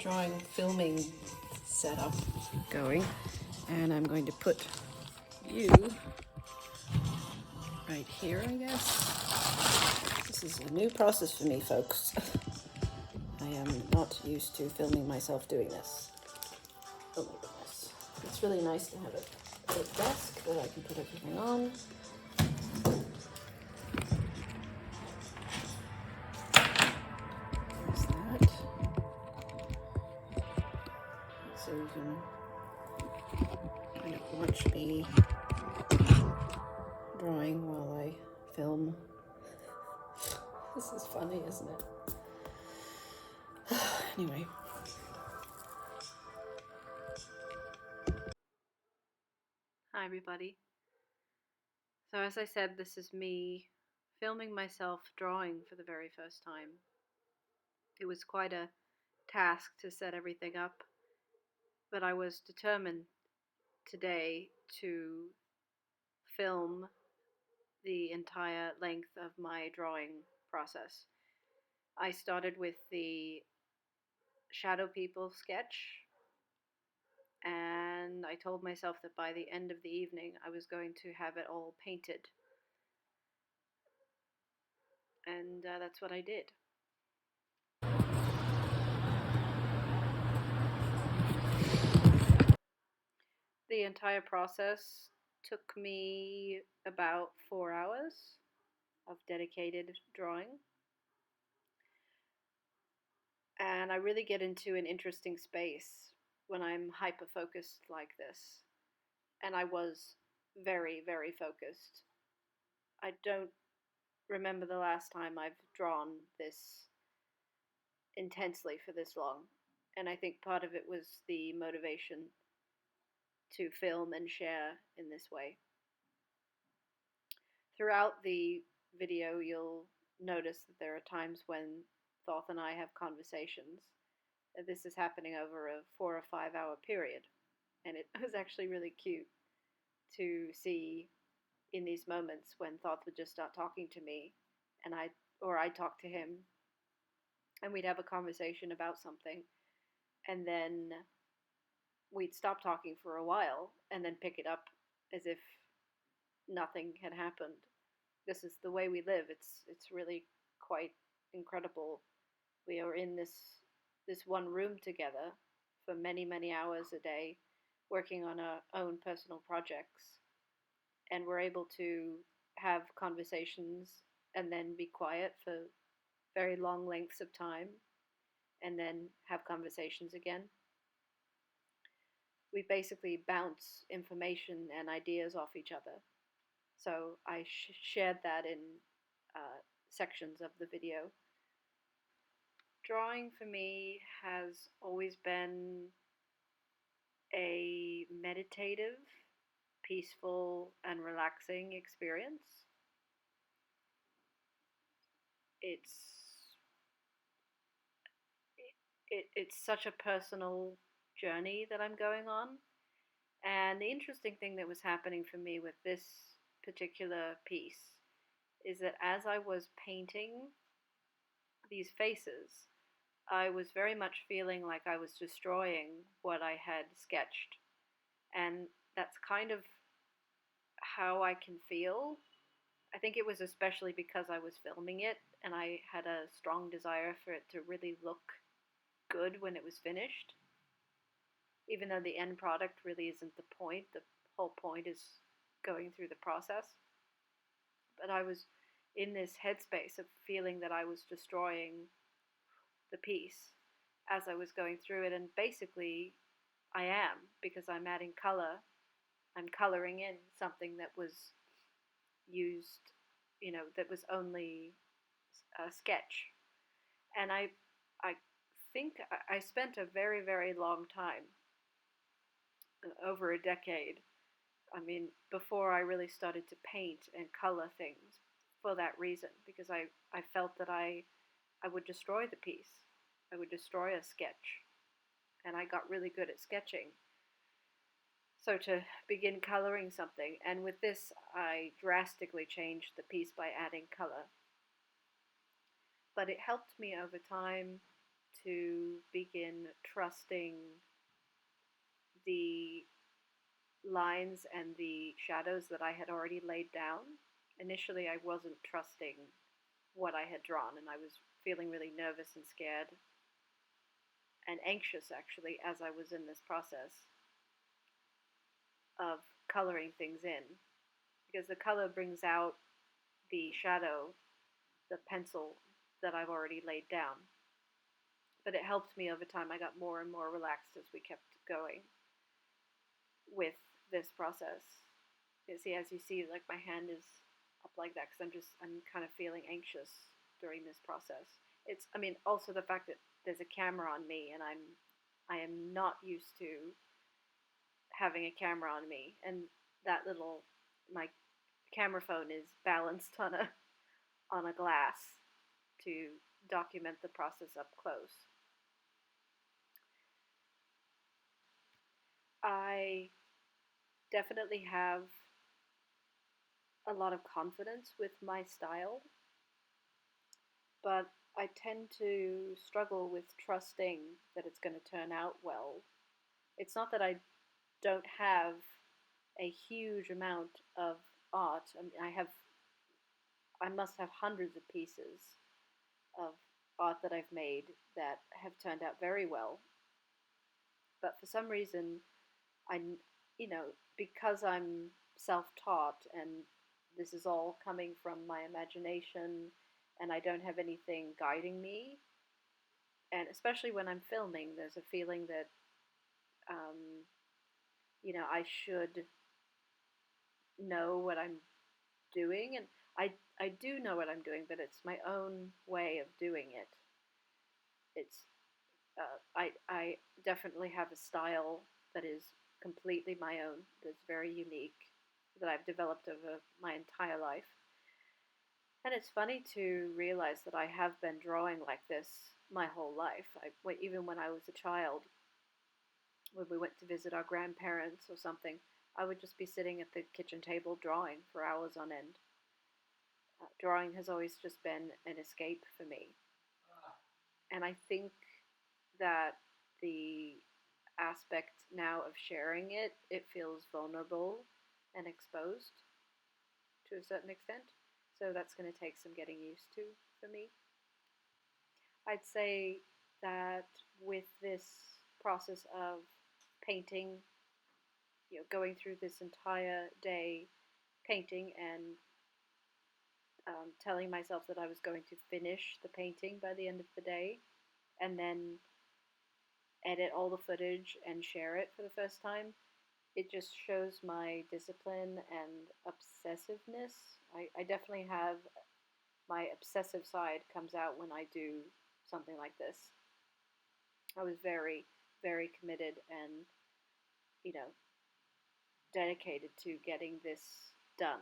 drawing filming setup going, and I'm going to put you right here, I guess. This is a new process for me, folks. I am not used to filming myself doing this. Oh my goodness. It's really nice to have a desk that I can put everything on. There's that. So you can kind of watch me drawing while I film. This is funny, isn't it? Anyway. Hi everybody. So as I said, this is me filming myself drawing for the very first time. It was quite a task to set everything up, but I was determined today to film the entire length of my drawing process. I started with the shadow people sketch, and I told myself that by the end of the evening I was going to have it all painted, and that's what I did. The entire process took me about 4 hours of dedicated drawing. And I really get into an interesting space when I'm hyper-focused like this. And I was very, very focused. I don't remember the last time I've drawn this intensely for this long. And I think part of it was the motivation to film and share in this way. Throughout the video, you'll notice that there are times when Thoth and I have conversations. This is happening over a 4 or 5 hour period, and it was actually really cute to see in these moments when Thoth would just start talking to me, and I'd talk to him, and we'd have a conversation about something, and then we'd stop talking for a while, and then pick it up as if nothing had happened. This is the way we live. It's really quite incredible. We are in this one room together for many, many hours a day, working on our own personal projects, and we're able to have conversations and then be quiet for very long lengths of time, and then have conversations again. We basically bounce information and ideas off each other. So I shared that in sections of the video. Drawing for me has always been a meditative, peaceful, and relaxing experience. It's such a personal journey that I'm going on. And the interesting thing that was happening for me with this particular piece is that as I was painting these faces, I was very much feeling like I was destroying what I had sketched. And that's kind of how I can feel. I think it was especially because I was filming it and I had a strong desire for it to really look good when it was finished. Even though the end product really isn't the point, the whole point is going through the process. But I was in this headspace of feeling that I was destroying the piece as I was going through it, and basically I am, because I'm adding color. I'm coloring in something that was used, that was only a sketch. And I think I spent a very, very long time, over a decade, before I really started to paint and color things, for that reason, because I felt that I would destroy the piece. I would destroy a sketch. And I got really good at sketching. So to begin coloring something, and with this I drastically changed the piece by adding color. But it helped me over time to begin trusting the lines and the shadows that I had already laid down. Initially, I wasn't trusting what I had drawn, and I was feeling really nervous and scared and anxious actually as I was in this process of coloring things in, because the color brings out the shadow, the pencil that I've already laid down. But it helped me over time. I got more and more relaxed as we kept going with this process. You see, as you see, like my hand is up like that because I'm kind of feeling anxious during this process. It's, I mean, also the fact that there's a camera on me and I am not used to having a camera on me, and that little, my camera phone is balanced on a glass to document the process up close. I definitely have a lot of confidence with my style, but I tend to struggle with trusting that it's going to turn out well. It's not that I don't have a huge amount of art. I mean, I must have hundreds of pieces of art that I've made that have turned out very well. But for some reason, I, because I'm self-taught and this is all coming from my imagination and I don't have anything guiding me, and especially when I'm filming, there's a feeling that, um, I should know what I'm doing, and I do know what I'm doing, but it's my own way of doing it. It's I definitely have a style that is completely my own, that's very unique, that I've developed over my entire life. And it's funny to realize that I have been drawing like this my whole life. Even when I was a child, when we went to visit our grandparents or something, I would just be sitting at the kitchen table drawing for hours on end. Drawing has always just been an escape for me. And I think that the aspect now of sharing it, it feels vulnerable and exposed to a certain extent. So that's going to take some getting used to for me. I'd say that with this process of painting, going through this entire day painting and telling myself that I was going to finish the painting by the end of the day and then edit all the footage and share it for the first time, it just shows my discipline and obsessiveness. I definitely have my obsessive side comes out when I do something like this. I was very, very committed and, you know, dedicated to getting this done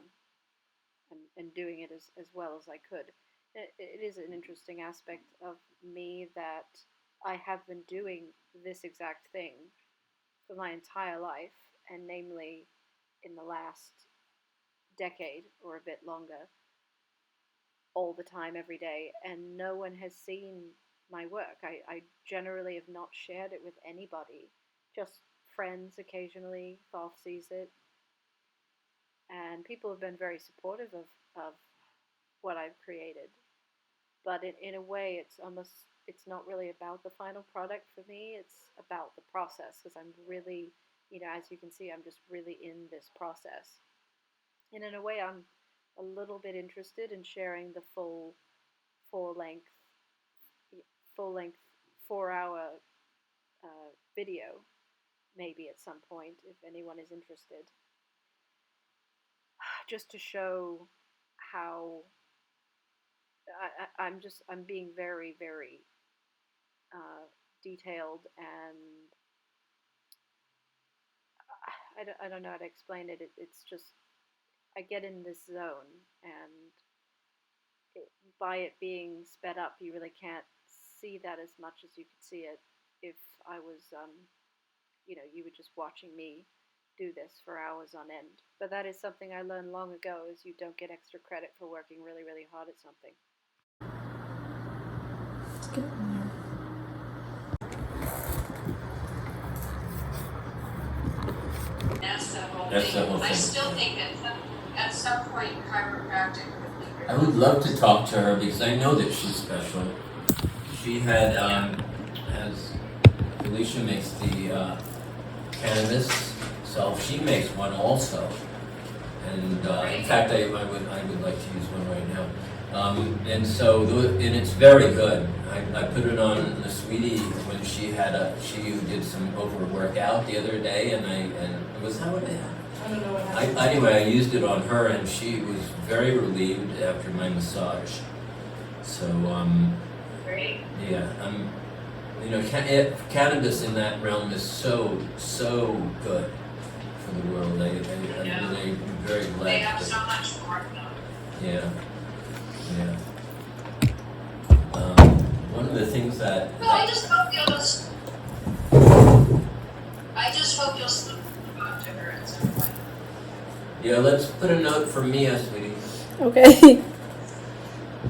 and doing it as well as I could. It is an interesting aspect of me that I have been doing this exact thing for my entire life, and namely in the last decade or a bit longer, all the time, every day, and no one has seen my work. I generally have not shared it with anybody, just friends occasionally. Falf sees it, and people have been very supportive of what I've created. But in a way, it's not really about the final product for me. It's about the process, because I'm really, as you can see, I'm just really in this process. And in a way, I'm a little bit interested in sharing the full length full length 4 hour video, maybe at some point, if anyone is interested, just to show how I'm being very, very detailed, and I don't know how to explain it. It's just, I get in this zone, and by it being sped up, you really can't see that as much as you could see it if I was, you were just watching me do this for hours on end. But that is something I learned long ago, is you don't get extra credit for working really, really hard at something. It's good in here. That's the whole thing. I still think at some point chiropractic would be I would love to talk to her because I know that she's special. She had, as Felicia makes the cannabis, so she makes one also. And in fact, I would like to use one right now. And so, and it's very good. I put it on the sweetie when she did some overworkout the other day, and it was how it. I don't know what happened. Anyway, I used it on her, and she was very relieved after my massage. So, Great. yeah, cannabis in that realm is so good for the world. I'm really very glad. They have so much more though. Yeah. One of the things that. Well, I just hope you'll talk to her at some point. Yeah, let's put a note for Mia, sweetie. Okay.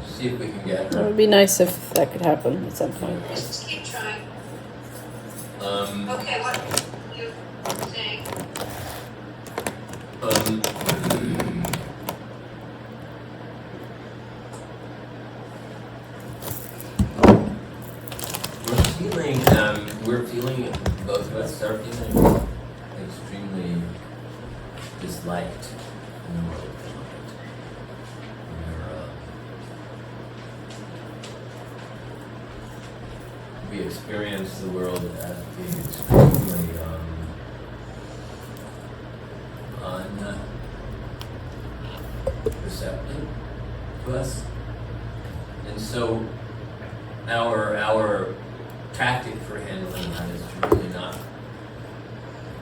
See if we can get It her. would be nice if that could happen at some point. Just keep trying. Um, Okay, what are you saying? We're feeling, both of us are feeling extremely disliked in the world. We experience the world as being extremely unperceptive to us. And so our tactic for handling that is to really not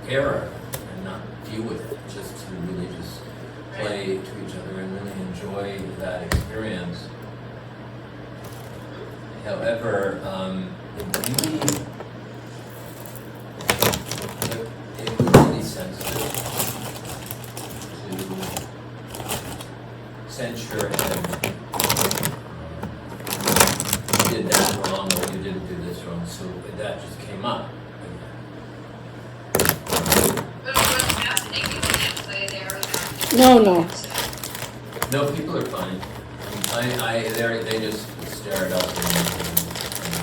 care and not deal with it, just to really just play to each other and really enjoy that experience. However, it was really sensitive to censure and you did that wrong or you didn't do this wrong, so that just came up. But what's happening? You can't play there. No. No, people are fine. They just stare it up and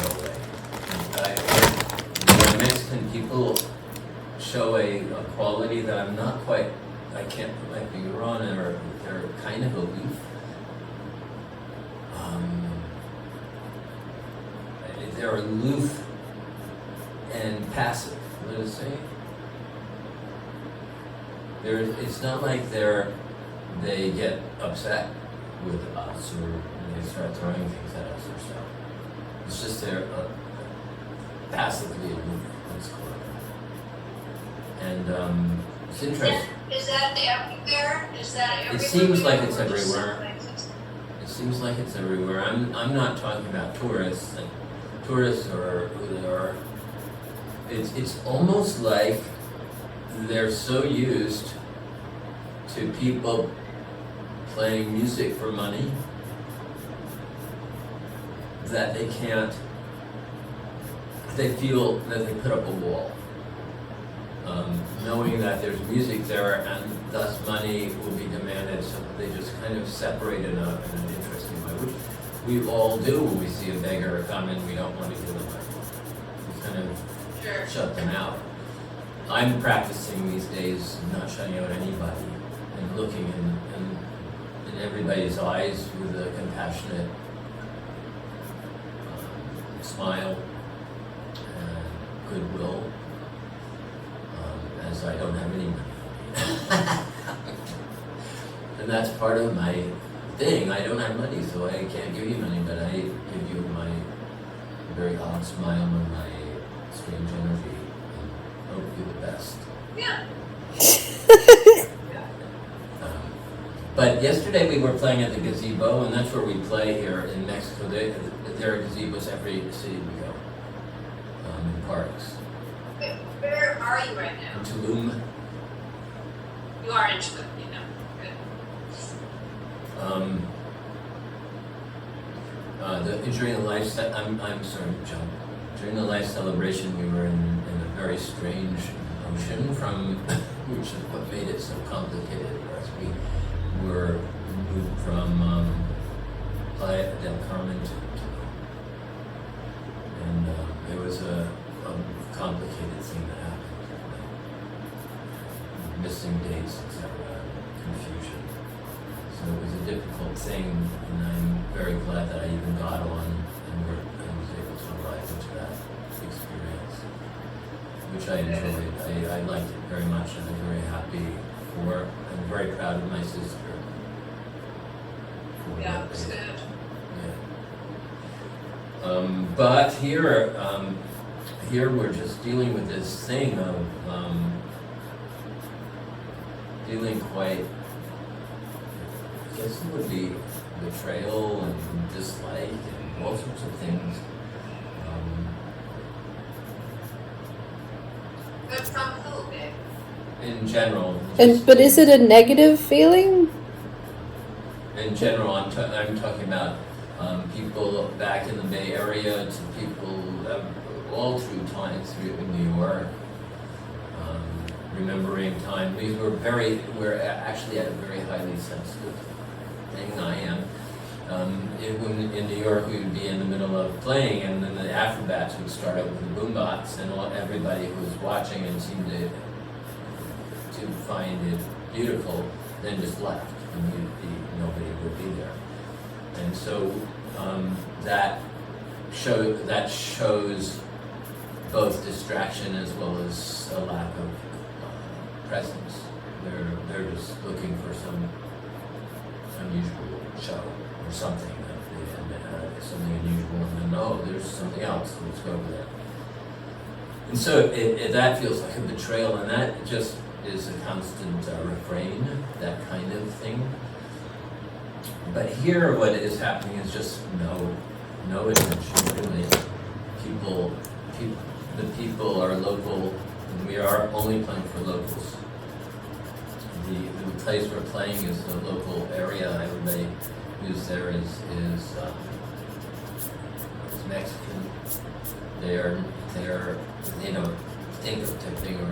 go away. The Mexican people show a quality that I'm not quite, I can't put my finger on, or they're kind of aloof. They're aloof and passive. What does it say? It's not like they get upset with us or they start throwing things at us or stuff. It's just they're passively aloof. Let's call it. And it's interesting. Is that everywhere? Is that everywhere? It seems like it's everywhere. It seems like it's everywhere. I'm not talking about tourists or who they are. It's almost like they're so used to people playing music for money that they feel that they put up a wall. Knowing that there's music there and thus money will be demanded, so they just kind of separate it up in an interesting way, which we all do when we see a beggar come and we don't want to give them money. We kind of shut them out. I'm practicing these days not shutting out anybody and looking in everybody's eyes with a compassionate smile and goodwill, as I don't have any money. And that's part of my thing. I don't have money, so I can't give you money, but I give you my very odd smile and my strange energy and hope you the best. Yeah. But yesterday we were playing at the gazebo, and that's where we play here in Mexico. There are gazebos every city we go, in parks. Where are you right now? In Tulum. You are in Tulum, you know. Good. During the life, I'm sorry, John. During the life celebration, we were in a very strange ocean from, which is what made it so complicated as we were moved from Playa del Carmen to and it was a complicated thing that happened. Missing dates, etc., confusion. So it was a difficult thing, and I'm very glad that I even got on and was able to arrive into that experience, which I enjoyed. I liked it very much, and I'm very happy for. I'm very proud of my sister. Yeah, it was good. Yeah. But here we're just dealing with this thing of feeling quite, I guess it would be betrayal and dislike and all sorts of things. But from who, babe? In general. But is it a negative feeling? In general, I'm talking about people back in the Bay Area to people all through time, through New York. Remembering time, we're actually at a very highly sensitive thing. I am. In New York, we would be in the middle of playing, and then the afterbats would start up with the boombox, and everybody who was watching and seemed to find it beautiful, then just left, and nobody would be there. And so that shows both distraction as well as a lack of presence. They're just looking for some unusual show or something, something unusual, and then there's something else. Let's go over there. And so that feels like a betrayal, and that just is a constant refrain, that kind of thing. But here, what is happening is just no attention, really. The people are local, and we are only playing for locals. The place we're playing is the local area. Everybody who's there is Mexican. They're think of tipping or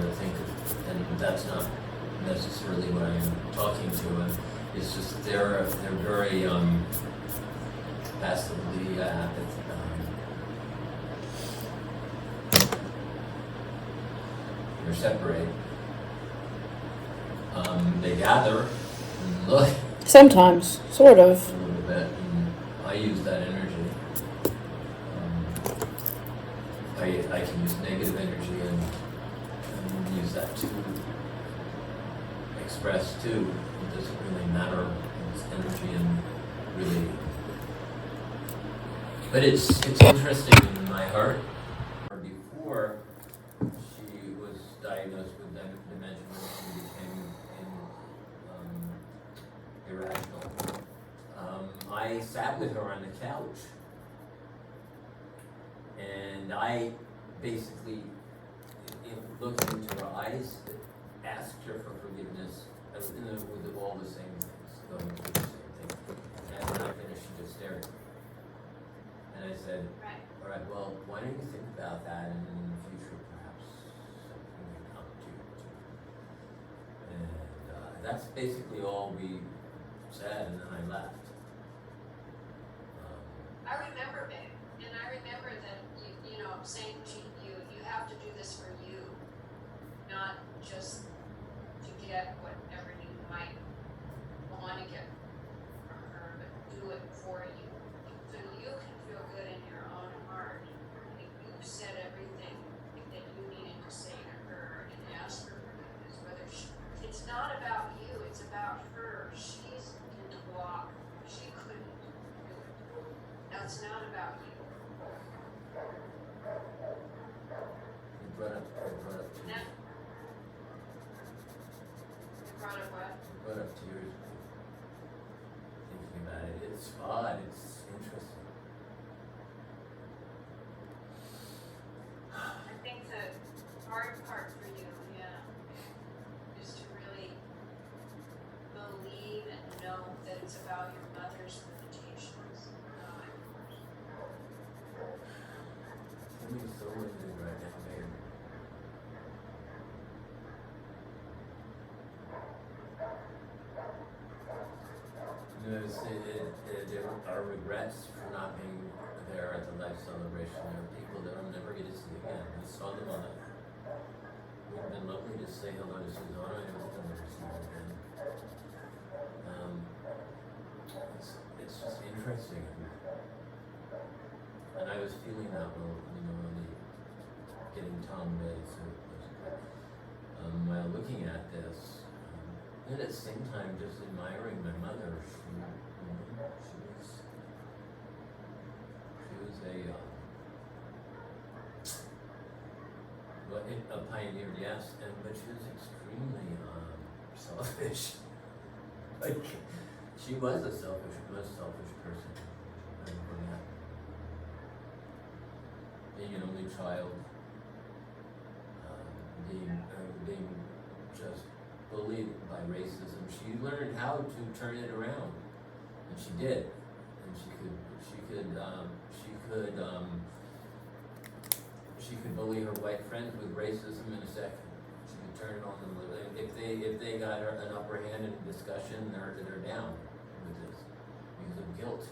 and that's not necessarily what I'm talking to. And it's just they're very passively they're separate. They gather and look Sometimes, sort of. a little bit, and I use that energy. I can use negative energy and use that to express too. It doesn't really matter. It's energy and really. But it's interesting in my heart. Before she was diagnosed with dementia, she became irrational. I sat with her on the couch, and I basically, looked into her eyes, asked her for forgiveness, with all the same things, going through the same thing. And when I finished, she just stared at me. And I said, Right. all right, well, why don't you think about that, and in the future, perhaps something may come to you. And that's basically all we said, and then I left. I remember, babe, and I remember that saying to you, you have to do this for you, not just to get whatever you might want to get from her, but do it for you, so you can feel good in your own heart. You've said everything that you needed to say to her and ask her forgiveness. It's not about you, it's about her. She's in the block. She couldn't do it. That's not about you. You brought up tears. Now, you brought up what? You brought up tears. Thinking about it, it's odd. It's interesting. I think the hard part for you, is to really believe and know that it's about your mother's limitations, not yours. Something's so limited right now, babe. there are regrets for not being there at the life celebration. There are people that I'll never get to see again. I saw them on it. It would have been lovely to say hello to Susanna. I will never see her again. It's just interesting. And I was feeling that really getting Tom ready. So while looking at this, and at the same time just admiring my mother, she was a pioneer, yes, but she was extremely selfish. Like, she was a most selfish person. Being an only child, being just bullied by racism, she learned how to turn it around, and she did. And she could bully her white friends with racism in a second. She could turn it on them. If they got an upper hand in a discussion, they're down with this because of guilt,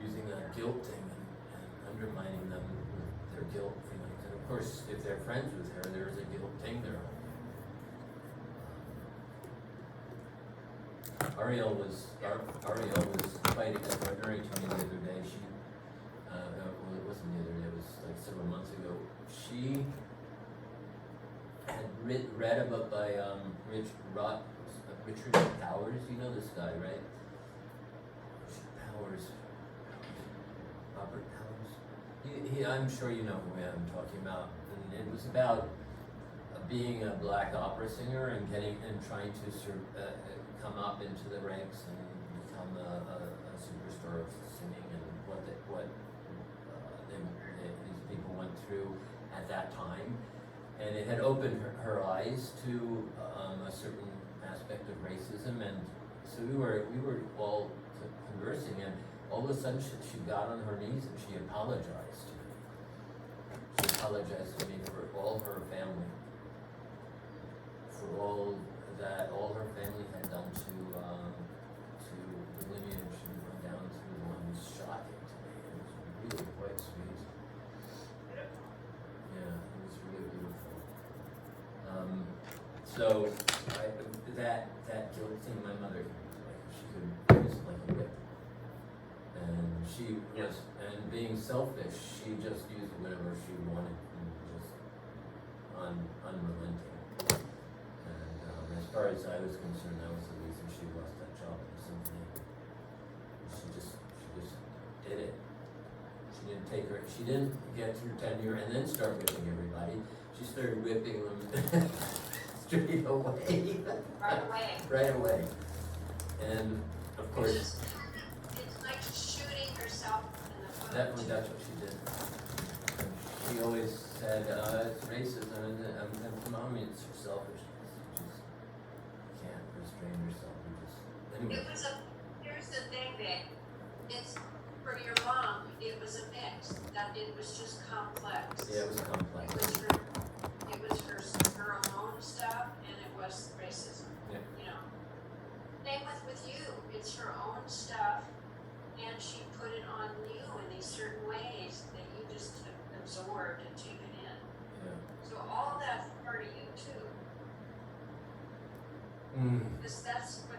using that guilt thing and undermining them with their guilt feelings. And of course, if they're friends with her, there's a guilt thing there. Ariel was quite extraordinary to me the other day. She, well, it wasn't the other day. It was like several months ago. She had read a book by Richard Powers. You know this guy, right? Richard Powers. Robert Powers. I'm sure you know who I'm talking about. And it was about being a black opera singer and trying to come up into the ranks and become a superstar of singing, and what these people went through at that time. And it had opened her eyes to a certain aspect of racism, and so we were all conversing, and all of a sudden she got on her knees and she apologized to me. She apologized to me for all her family, for all her family had done to the lineage and went down through the line. It was shocking to me. It was really quite sweet. Yeah, it was really beautiful. So that guilt thing, my mother, she could use it like a whip. And being selfish, she just used whatever she wanted, and just unrelenting. As far as I was concerned, that was the reason she lost that job in the symphony. She just did it. She didn't get through tenure and then start whipping everybody. She started whipping them straight away. Right away. And of course, it's like shooting herself in the foot. that's what she did. She always said, it's racism, and mommy, it's selfish. Restrain yourself and just anyway. Here's the thing, babe. It's for your mom. It was a mix. That it was just complex. Yeah, it was complex. It was her own stuff, and it was racism. Yeah. You know. Same with you. It's her own stuff, and she put it on you in these certain ways that you just absorbed and taken in. Yeah. So all of that's part of you too. Because that's what,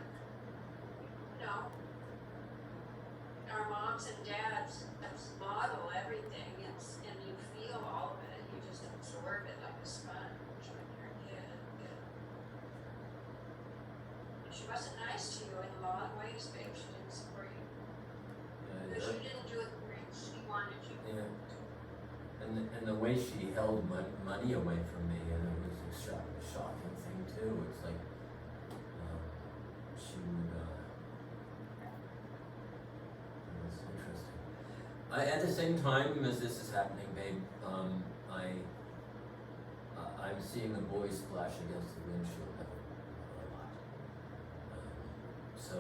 our moms and dads model everything, and you feel all of it, you just absorb it like a sponge when you're a kid. And she wasn't nice to you in a lot of ways, babe. She didn't support you. Because you didn't do it the way she wanted you. Yeah. And the way she held money away from me, and it was a shocking thing too. It's like, she would, it was interesting. At the same time as this is happening, babe, I'm seeing the boys splash against the windshield a lot. So,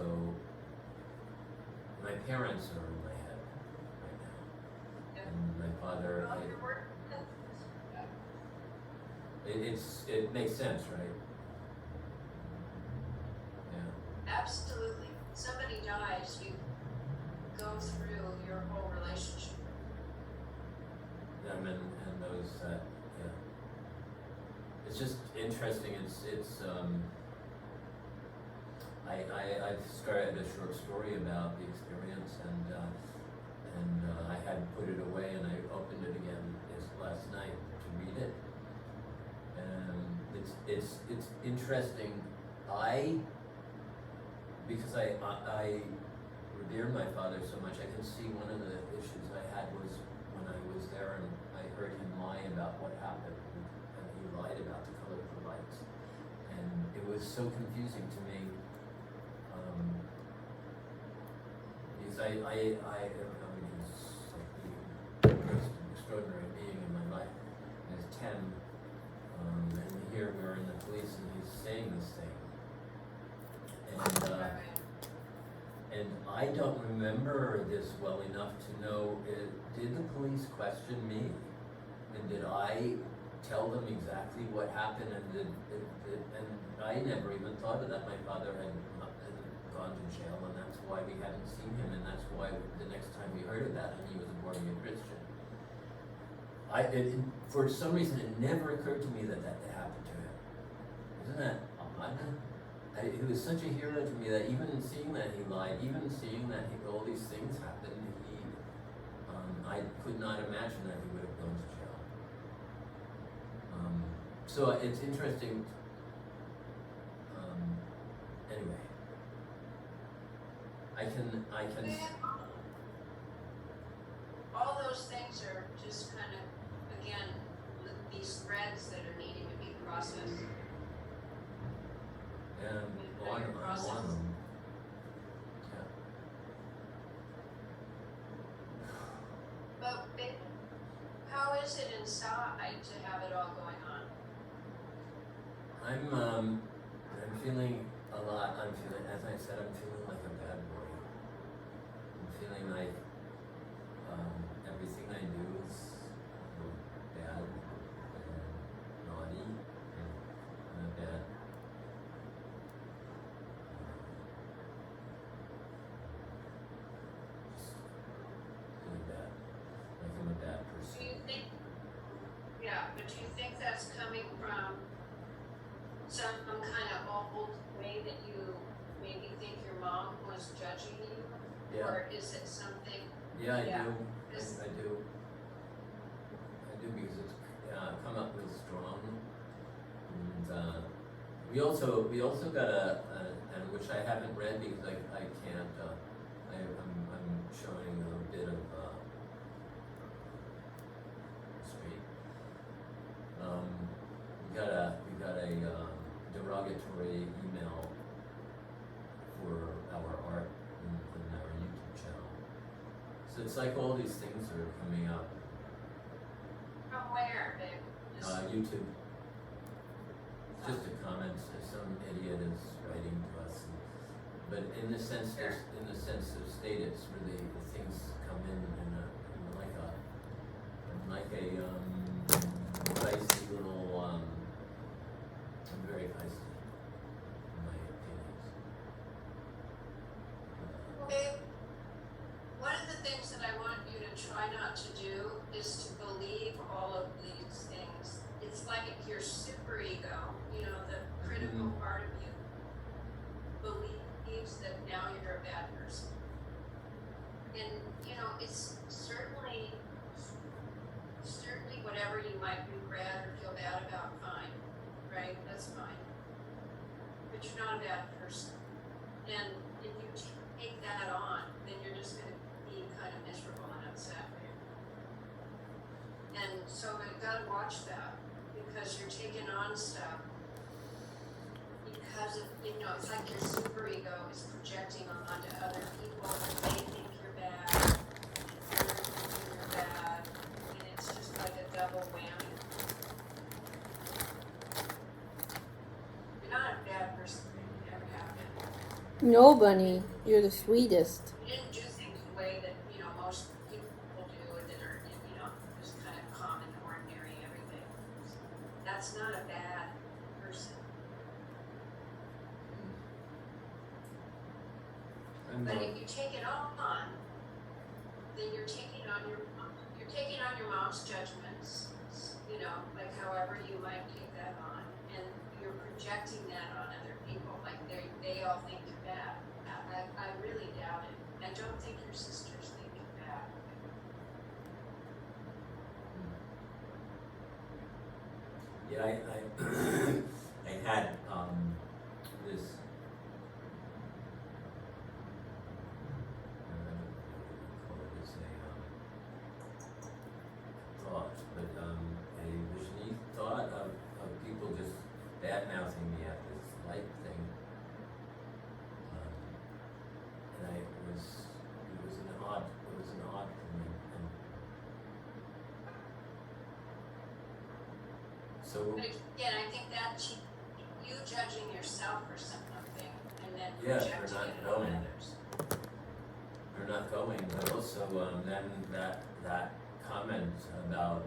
my parents are in my head right now. And my father, it makes sense, right? Yeah. Absolutely. somebody dies, you go through your whole relationship. Them and those that, yeah. It's just interesting. I've started a short story about the experience, and I had put it away, and I opened it again last night to read it. And it's interesting. Because I revere my father so much, I can see one of the issues I had was when I was there and I heard him lie about what happened, and he lied about the color of the lights, and it was so confusing to me. Because I mean, he's like the most extraordinary being in my life. And he's 10, and here we're in the police, and he's saying this thing. And I don't remember this well enough to know, did the police question me? And did I tell them exactly what happened? And I never even thought of that. My father had gone to jail, and that's why we hadn't seen him, and that's why the next time we heard of that, he was a born-again Christian. For some reason, it never occurred to me that happened to him. Isn't that odd? He was such a hero to me that even seeing that he lied, even seeing that all these things happened, I could not imagine that he would have gone to jail. So it's interesting. Anyway, I can. All those things are just kind of, again, these threads that are needing to be processed. And on them. Yeah. But how is it inside to have it all going on? I'm feeling a lot. As I said, I'm feeling like a bad boy. I'm feeling like everything I do is bad and naughty and bad. Just really bad. Like I'm a bad person. Do you think, but do you think that's coming from some kind of old way that you maybe think your mom was judging you? Yeah. Or is it something? Yeah, I Yeah. do. I do. I do, because it's come up with strong. And we also got and which I haven't read because I can't. I'm showing a bit of street. We got a derogatory email for our art in our YouTube channel. So it's like all these things are coming up. From where, babe? YouTube. It's just a comment. Some idiot is writing to us, but in the sense of state, it's really the things come in like a feisty little. I'm very feisty in my opinions. Babe, one of the things that I want you to try not to do is to believe all of these things. It's like your superego, the critical part of you, believes that now you're a bad person. And, it's certainly whatever you might regret or feel bad about, fine, right? That's fine. But you're not a bad person. And if you take that on, then you're just going to be kind of miserable and upset. And so you've got to watch that, because you're taking on stuff because of, it's like your superego is projecting onto other people, and they think you're bad, and you're thinking you're bad, and it's just like a double whammy. You're not a bad person, you never have been. No, Bunny, you're the sweetest. You didn't do things the way that, most people do, that are, just kind of common, ordinary, everything. That's not a bad person. But if you take it on, then you're taking on your mom's judgments, you know, like however you might take that on, and you're projecting that on other people, like they all think you're bad. I really doubt it. I don't think your sisters think you're bad. Yeah, I had this call it as a thought, but a visiony thought of people just bad mouthing me at this light thing, and it was an odd thing, and so. But again, I think that you judging yourself for something and then Yeah, projecting for not it on going. others. They're not going, but also then that comment about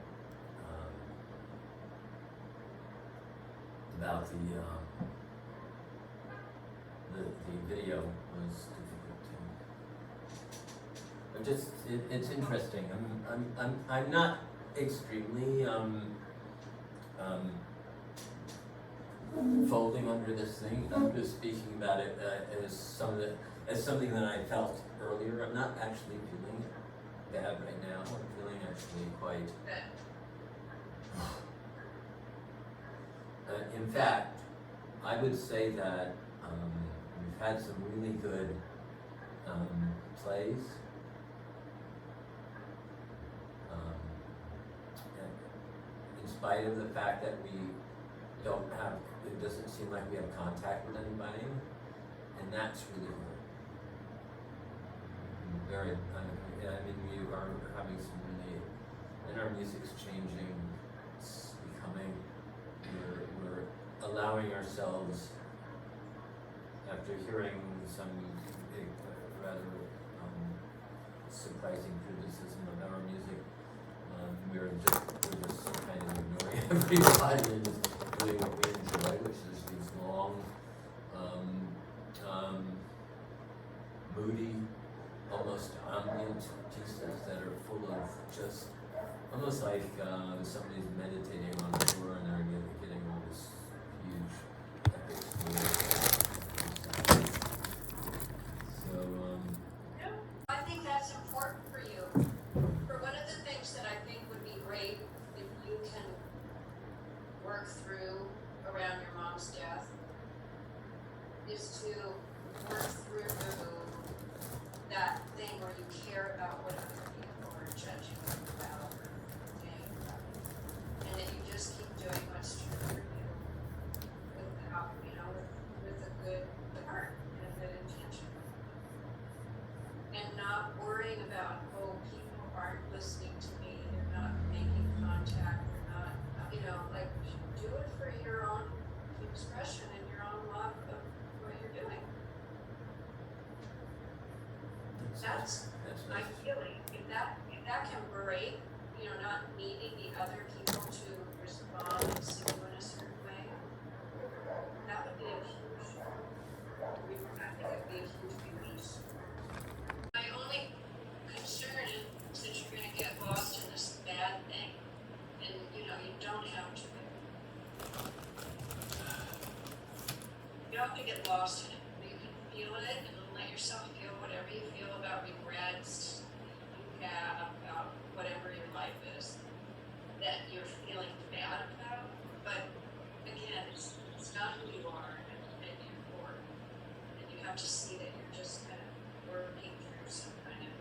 the video was difficult too. But just it's interesting. I'm not extremely folding under this thing. I'm just speaking about it as something that I felt earlier. I'm not actually feeling bad right now. I'm feeling actually quite. In fact, I would say that we've had some really good plays. In spite of the fact that we don't have, it doesn't seem like we have contact with anybody, and that's really hard. Very, I mean, we are having some really, and our music's changing, it's becoming, we're allowing ourselves, after hearing some big, rather surprising criticism of our music, we're just kind of ignoring everybody and just doing what we enjoy, which is these long, moody, almost ambient pieces that are full of just almost like somebody's meditating on the floor and they're getting all this huge epic story. So Yeah, I think that's important for you. For one of the things that I think would be great if you can work through around your mom's death is to work through that thing where you care about what other people are judging you about or saying about you. And that you just keep doing what's true for you without, with a good heart and a good intention. And not worrying about, oh, people aren't listening to me, they're not making contact, they're not, like, do it for your own expression and your own love of what you're doing. That's my nice. feeling. If that can break, not needing the other people to respond and see you in a certain way, that would be a huge, I think it would be a huge release. My only concern is that you're going to get lost in this bad thing, and you don't have to. You don't have to get lost in it. You can feel it and let yourself feel whatever you feel about regrets you have about whatever your life is that you're feeling bad about. But again, it's not who you are and you're for. And you have to see that you're just kind of working through some kind of,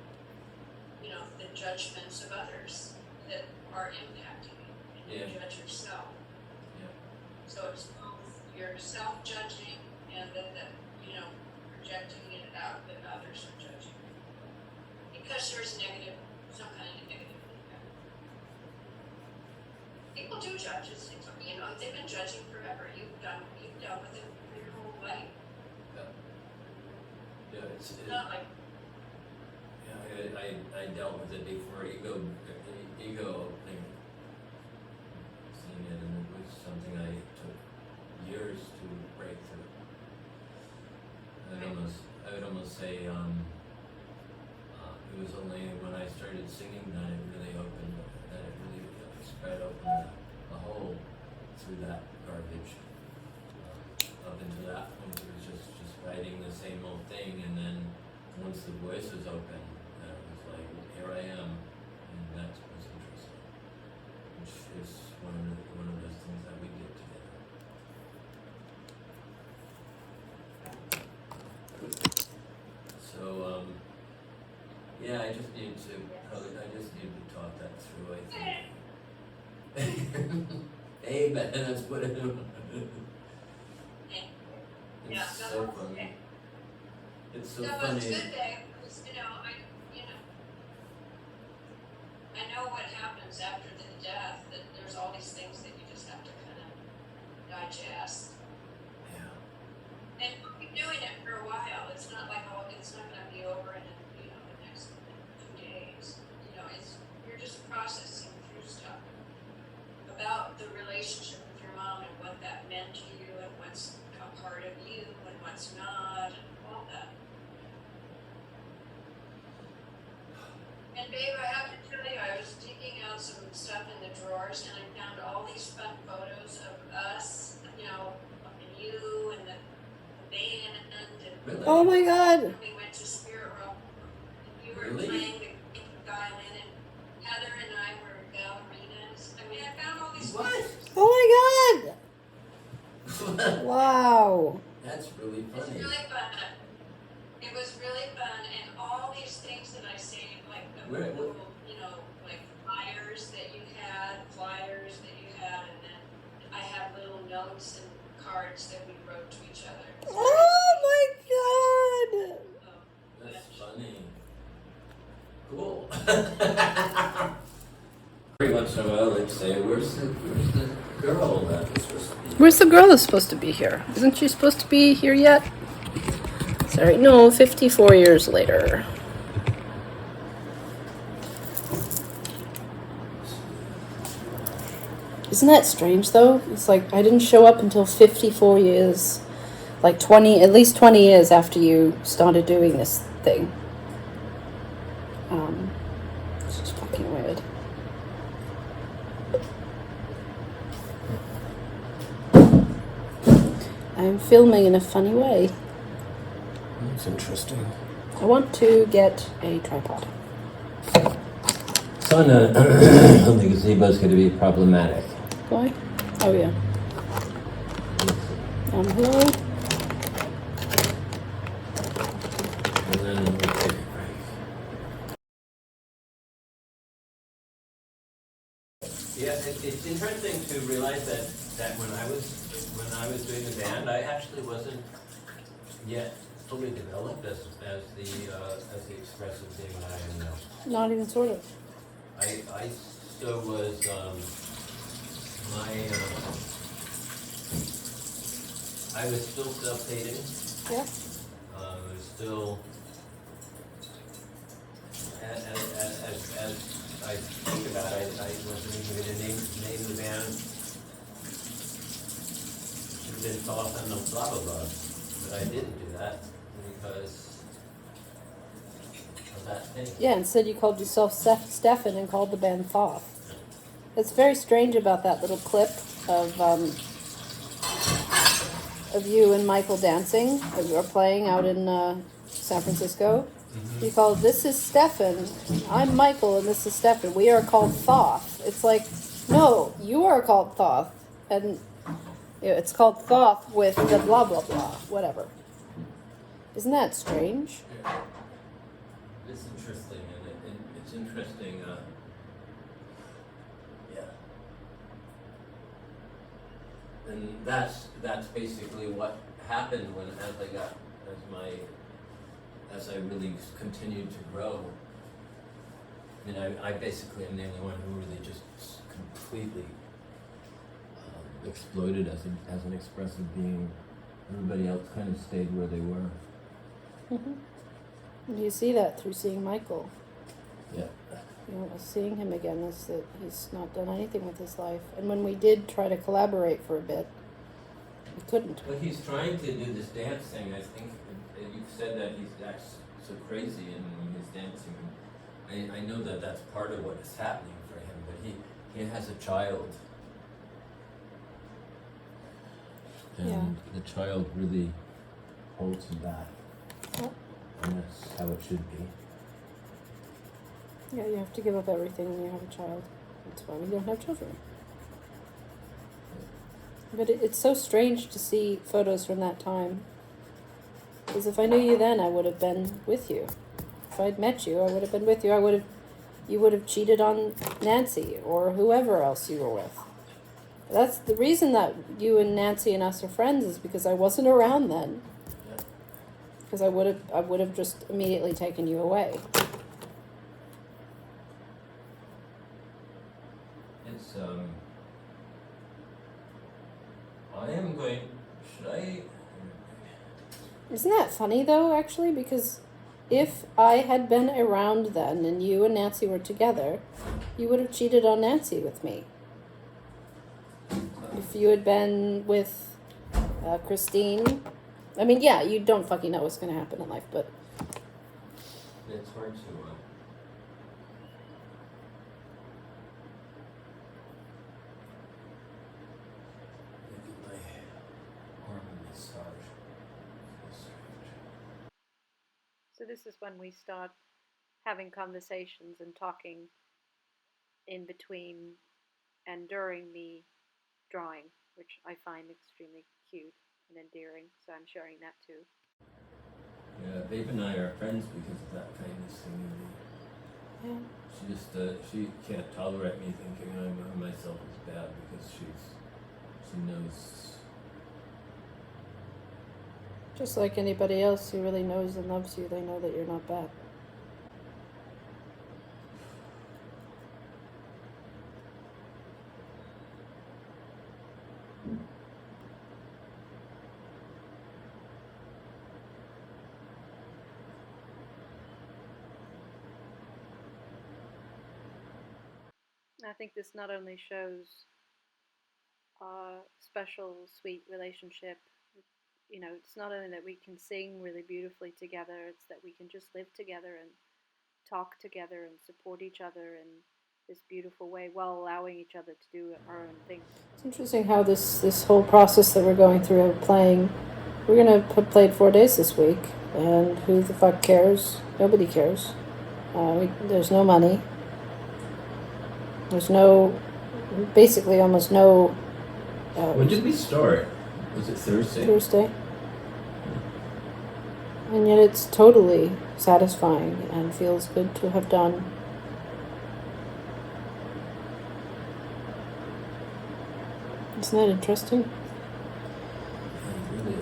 the judgments of others that are impacting you. And you judge yourself. Yeah. So it's both your self-judging and then projecting it out that others are judging. Because there's some kind of negative feedback. People do judge. They've been judging forever. You've dealt with it for your whole life. Yeah, It's not like, yeah, I dealt with it before ego opening, seeing it, and it was something I took years to break through. I would almost say singing that it really opened, that it really spread open a hole through that garbage up into that point. It was just writing the same old thing, and then once the voice was open, it was like, here I am, and that was interesting, which is one of those things that we did together. So yeah, I just need to talk that through, I think. Hey, man, that's what it is. Yeah, It's so funny. okay. It's so No, funny. it's good, Dave, because, I know what happens after the death, that there's all these things that you just have to kind of digest. Yeah. And we'll be doing it for a while. It's not like, it's not gonna be over in, the next 2 days. You're just processing through stuff about the relationship with your mom and what that meant to you and what's a part of you and what's not, and all that. And babe, I have to tell you, I was digging out some stuff in the drawers and I found all these fun photos of us, and you and the band, and Really? Oh my God. we went to Spirit Rock and you were Really? playing the violin and Heather and I were ballerinas. I mean, I found all these What? pictures. Oh my God. Wow. That's really It was funny. really fun. It was really fun, and all these things that I saved, like the Where- little, like flyers that you had, and then I had little notes and cards that we wrote to each other. Oh my God. That's funny. Cool. Every once in a while they'd say, where's the girl that was supposed to be? Where's the girl that's supposed to be here? Isn't she supposed to be here yet? Sorry, no, 54 years later. Isn't that strange though? It's like I didn't show up until 54 years. Like at least 20 years after you started doing this thing. It's just fucking weird. I'm filming in a funny way. That's interesting. I want to get a tripod. So the gazebo's going to be problematic. Why? Oh yeah. Hello. And then we'll take a break. Yeah, it's interesting to realize that when I was doing the band, I actually wasn't yet fully developed as the expressive being that I am now. Not even sort of. I still was I was still self-hating. Yeah. I was still as I think about it, I wasn't even going to name the band. Should have been Thoth and the blah blah blah, but I didn't do that because of that thing. Yeah, instead you called yourself Stefan and called the band Thoth. It's very strange about that little clip of you and Michael dancing or playing out in San Francisco. Mm-hmm. You call this is Stefan, I'm Michael, and this is Stefan. We are called Thoth. It's like, no, you are called Thoth, and it's called Thoth with the blah blah blah, whatever. Isn't that strange? Yeah. It's interesting, and it's interesting. Yeah, and that's basically what happened when as I really continued to grow. I mean, I basically am the only one who really just completely exploded as an expressive being. Everybody else kind of stayed where they were. And you see that through seeing Michael. Yeah. Seeing him again is that he's not done anything with his life. And when we did try to collaborate for a bit, we couldn't. Well, he's trying to do this dance thing. I think you've said that he acts so crazy when he's dancing. I know that that's part of what is happening for him, but he has a child. And Yeah. the child really holds him back. Yep. And that's how it should be. Yeah, you have to give up everything when you have a child. That's why we don't have children. But it's so strange to see photos from that time. Because if I knew you then, I would have been with you. If I'd met you, I would have been with you. You would have cheated on Nancy or whoever else you were with. That's the reason that you and Nancy and us are friends, is because I wasn't around then. Because I would have just immediately taken you away. It's I am going. Should I? Isn't that funny though, actually? Because if I had been around then and you and Nancy were together, you would have cheated on Nancy with me. If you had been with Christine, I mean, yeah, you don't fucking know what's going to happen in life, but It's hard to. Look at my arm massage. So this is when we start having conversations and talking in between and during the drawing, which I find extremely cute and endearing. So I'm sharing that too. Yeah, Babe and I are friends because of that kindness thing. yeah. She just she can't tolerate me thinking I'm myself as bad because she knows. Just like anybody else who really knows and loves you, they know that you're not bad. I think this not only shows our special, sweet relationship. You know, it's not only that we can sing really beautifully together, it's that we can just live together and talk together and support each other in this beautiful way while allowing each other to do our own things. It's interesting how this whole process that we're going through of playing, we're going to played 4 days this week, and who the fuck cares? Nobody cares. There's no money. There's basically almost no... When did we start? Was it Thursday? Thursday. And yet it's totally satisfying and feels good to have done. Isn't that interesting? It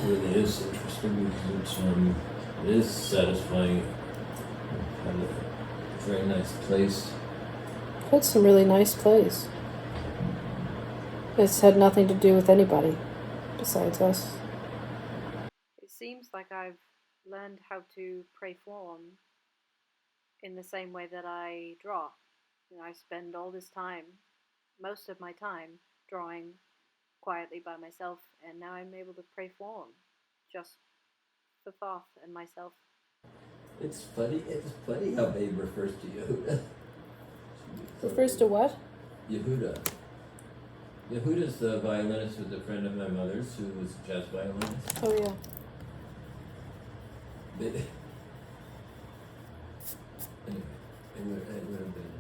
really is interesting because it is satisfying. And a very nice place. It's some really nice plays. It's had nothing to do with anybody besides us. It seems like I've learned how to perform in the same way that I draw. You know, I spend all this time, most of my time, drawing quietly by myself, and now I'm able to perform just for Thoth and myself. It's funny how Babe refers to Yehuda. Refers to what? Yehuda. Yehuda's the violinist who's a friend of my mother's who was a jazz violinist. Oh, yeah. Anyway, it would have been.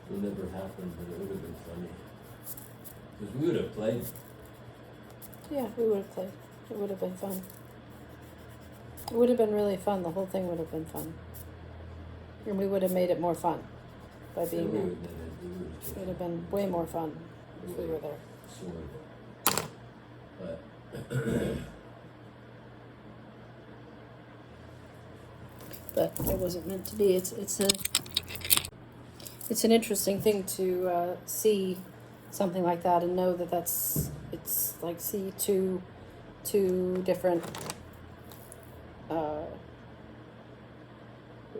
It would never happen, but it would have been funny. Because we would have played. Yeah, we would have played. It would have been fun. It would have been really fun. The whole thing would have been fun. And we would have made it more fun by being there. It would have been way more fun if we were there. Sort of. But it wasn't meant to be. It's an interesting thing to see something like that and know that it's like see two different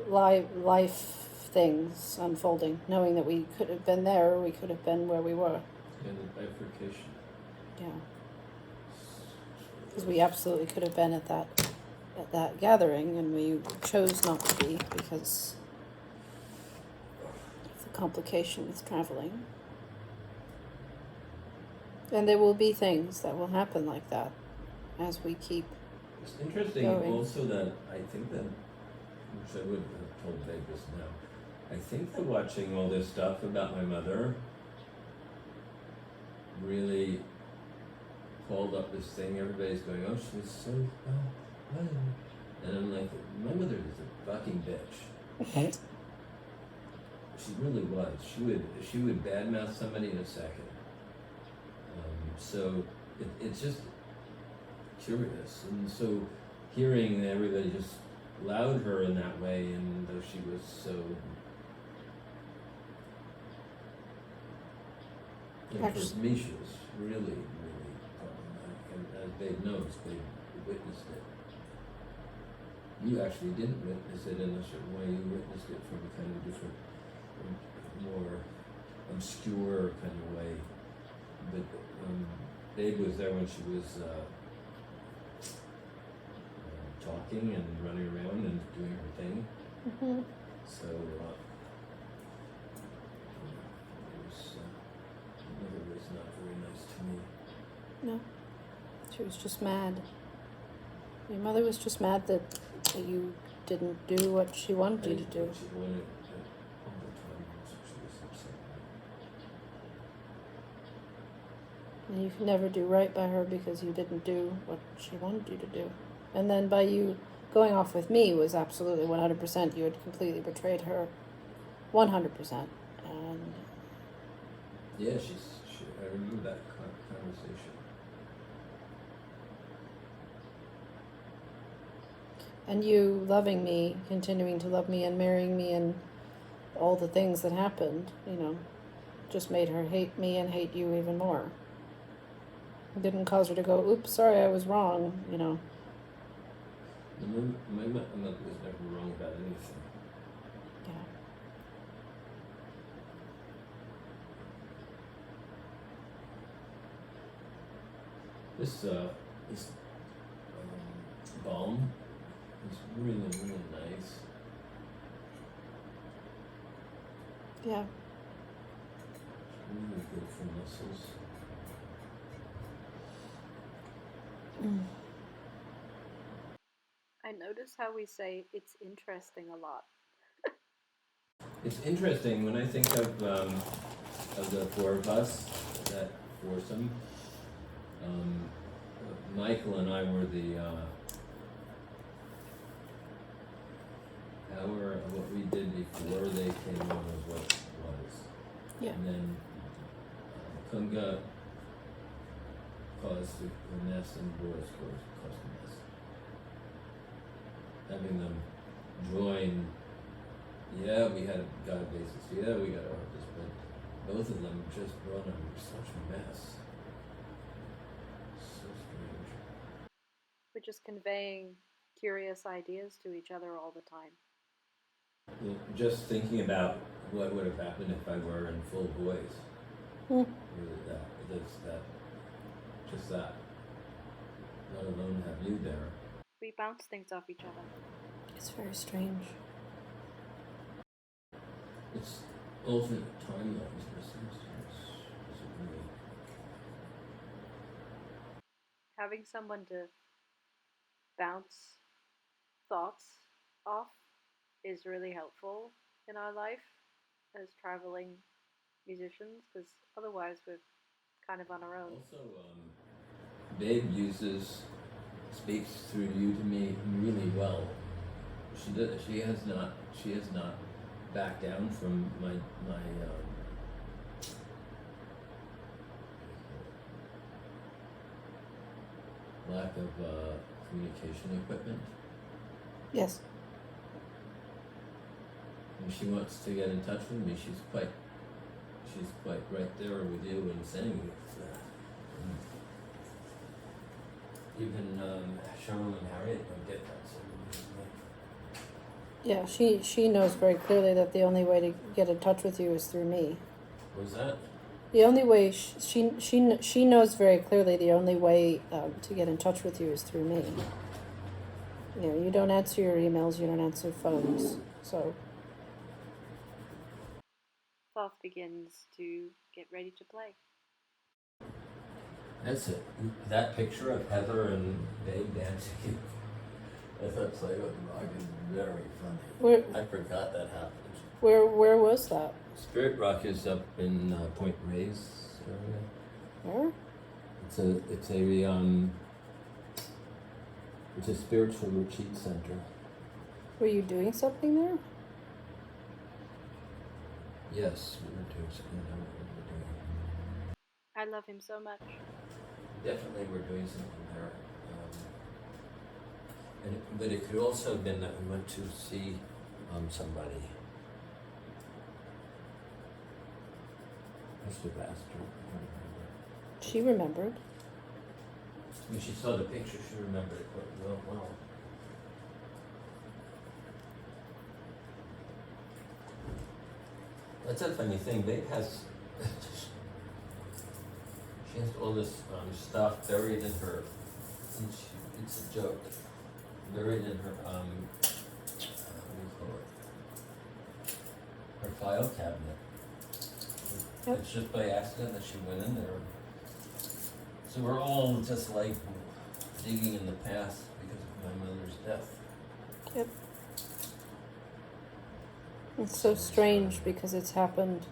life things unfolding, knowing that we could have been there or we could have been where we were. And the bifurcation. Yeah. Because we absolutely could have been at that at that gathering, and we chose not to be because of the complication with traveling. And there will be things that will happen like that as we keep It's interesting going. also that I think that, which I would have told Vegas now, I think that watching all this stuff about my mother really called up this thing. Everybody's going, oh, she was so violent. And I'm like, my mother was a fucking bitch. She really was. She would badmouth somebody in a second. So it's just curious, and so hearing that everybody just allowed her in that way, and though she was so, for me she was really problematic, and as Babe knows, Babe witnessed it. You actually didn't witness it in a certain way. You witnessed it from a kind of different, more obscure kind of way. But Babe was there when she was talking and running around and doing her thing. Mm-hmm. So it was, mother was not very nice to me. No, she was just mad. Your mother was just mad that you didn't do what she wanted you to do. She wanted all the time, so she was upset. And you could never do right by her because you didn't do what she wanted you to do. And then by you going off with me was absolutely 100%. You had completely betrayed her 100%. And Yeah, I remember that conversation. and you loving me, continuing to love me and marrying me and all the things that happened, just made her hate me and hate you even more. It didn't cause her to go, oops, sorry, I was wrong, My mother was never wrong about anything. Yeah. This balm is really nice. Yeah. Really good for muscles. I notice how we say it's interesting a lot. It's interesting when I think of the four of us, that foursome. Michael and I were the what we did before they came on was what it was. Yeah. And then Kunga caused the mess and Boris caused the mess. Having them join, yeah, we had got a basis, yeah, we got a artist, but both of them just brought them such a mess. So strange. We're just conveying curious ideas to each other all the time. Well, just thinking about what would have happened if I were in full voice. Really, just that. Let alone have you there. We bounce things off each other. It's very strange. It's alternate timelines. Having someone to bounce thoughts off is really helpful in our life as traveling musicians, because otherwise we're kind of on our own. Also, Babe speaks through you to me really well. She has not backed down from my lack of communication equipment. Yes. When she wants to get in touch with me, she's quite right there with you and saying it. Even Cheryl and Harriet don't get that so Yeah, she knows very clearly that the only way to get in touch with you is through me. What was that? The only way she knows very clearly the only way to get in touch with you is through me. You know, you don't answer your emails, you don't answer phones, so Thoth begins to get ready to play. That's it. That picture of Heather and Babe dancing as I play with the rock is very funny. I forgot that happened. Where was that? Spirit Rock is up in Point Reyes area. Where? It's a spiritual retreat center. Were you doing something there? Yes, we were doing something. I don't know what we were doing. I love him so much. Definitely, we're doing something there. But it could also have been that we went to see somebody. Mr. Baxter. I don't remember. She remembered. When she saw the picture, she remembered it quite well. That's a funny thing. Babe has she has all this stuff buried in her. It's a joke. Buried in her what do you call it? Her file cabinet. Yep. It's just by accident that she went in there. So we're all just like digging in the past because of my mother's death. Yep. It's so strange because it's happened.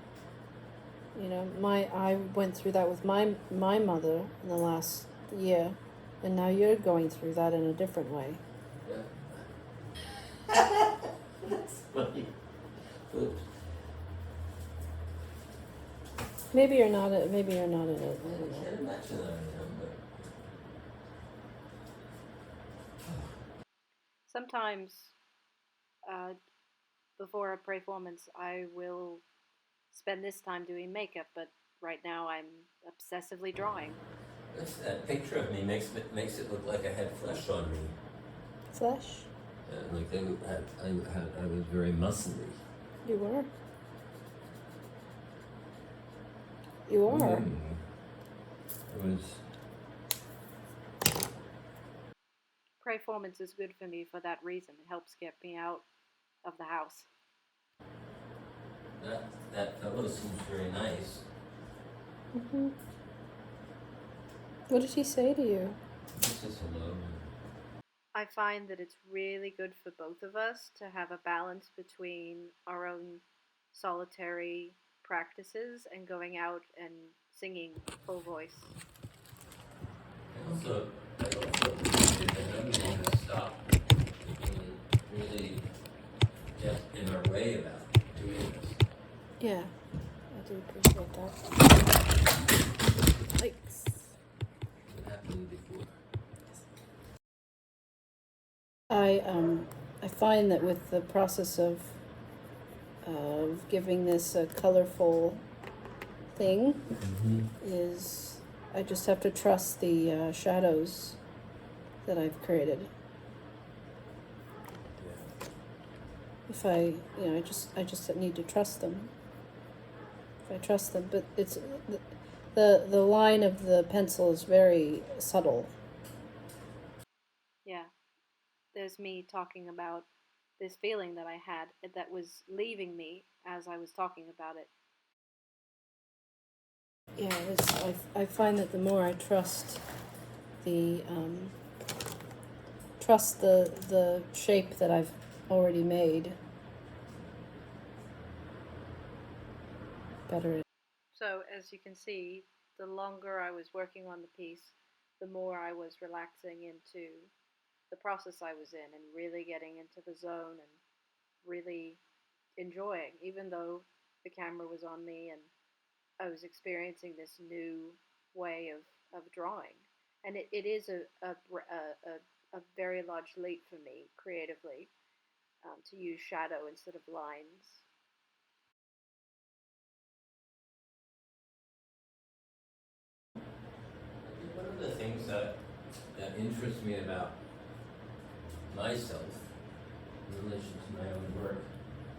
You know, I went through that with my mother in the last year, and now you're going through that in a different way. Yeah. That's funny. But Maybe you're not in it. I can't imagine that I am, but Sometimes, before a performance, I will spend this time doing makeup, but right now I'm obsessively drawing. that picture of me makes it look like I had flesh on me. Flesh? Like I was very muscly. You were. You are. It was. Performance is good for me for that reason. It helps get me out of the house. That fellow seems very nice. Mm-hmm. What did he say to you? He says hello. I find that it's really good for both of us to have a balance between our own solitary practices and going out and singing full voice. I also appreciate that everyone has stopped and really get in our way about doing this. Yeah, I do appreciate that. Thanks. It happened before. I find that with the process of giving this a colorful thing is I just have to trust the shadows that I've created. Yeah. If I just need to trust them. If I trust them, but it's the line of the pencil is very subtle. Yeah. There's me talking about this feeling that I had that was leaving me as I was talking about it. Yeah, I find that the more I trust the shape that I've already made, better. So as you can see, the longer I was working on the piece, the more I was relaxing into the process I was in and really getting into the zone and really enjoying, even though the camera was on me and I was experiencing this new way of drawing. And it is a very large leap for me creatively to use shadow instead of lines. One of the things that interests me about myself in relation to my own work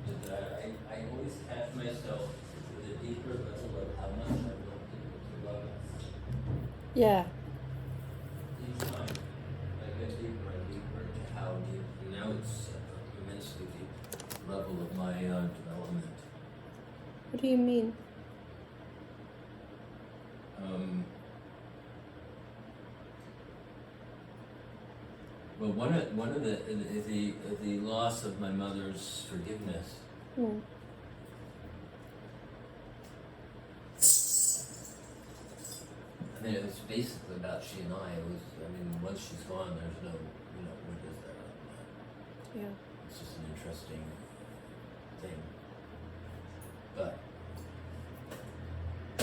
is that I always catch myself with a deeper level of how much I want people to love us. Yeah. Each time I get deeper and deeper into how deep What do you mean? Well, one of the loss of my mother's forgiveness. Hmm. I mean, it was basically about she and I. It was. I mean, once she's gone, there's no. What is there? Yeah. It's just an interesting thing. But I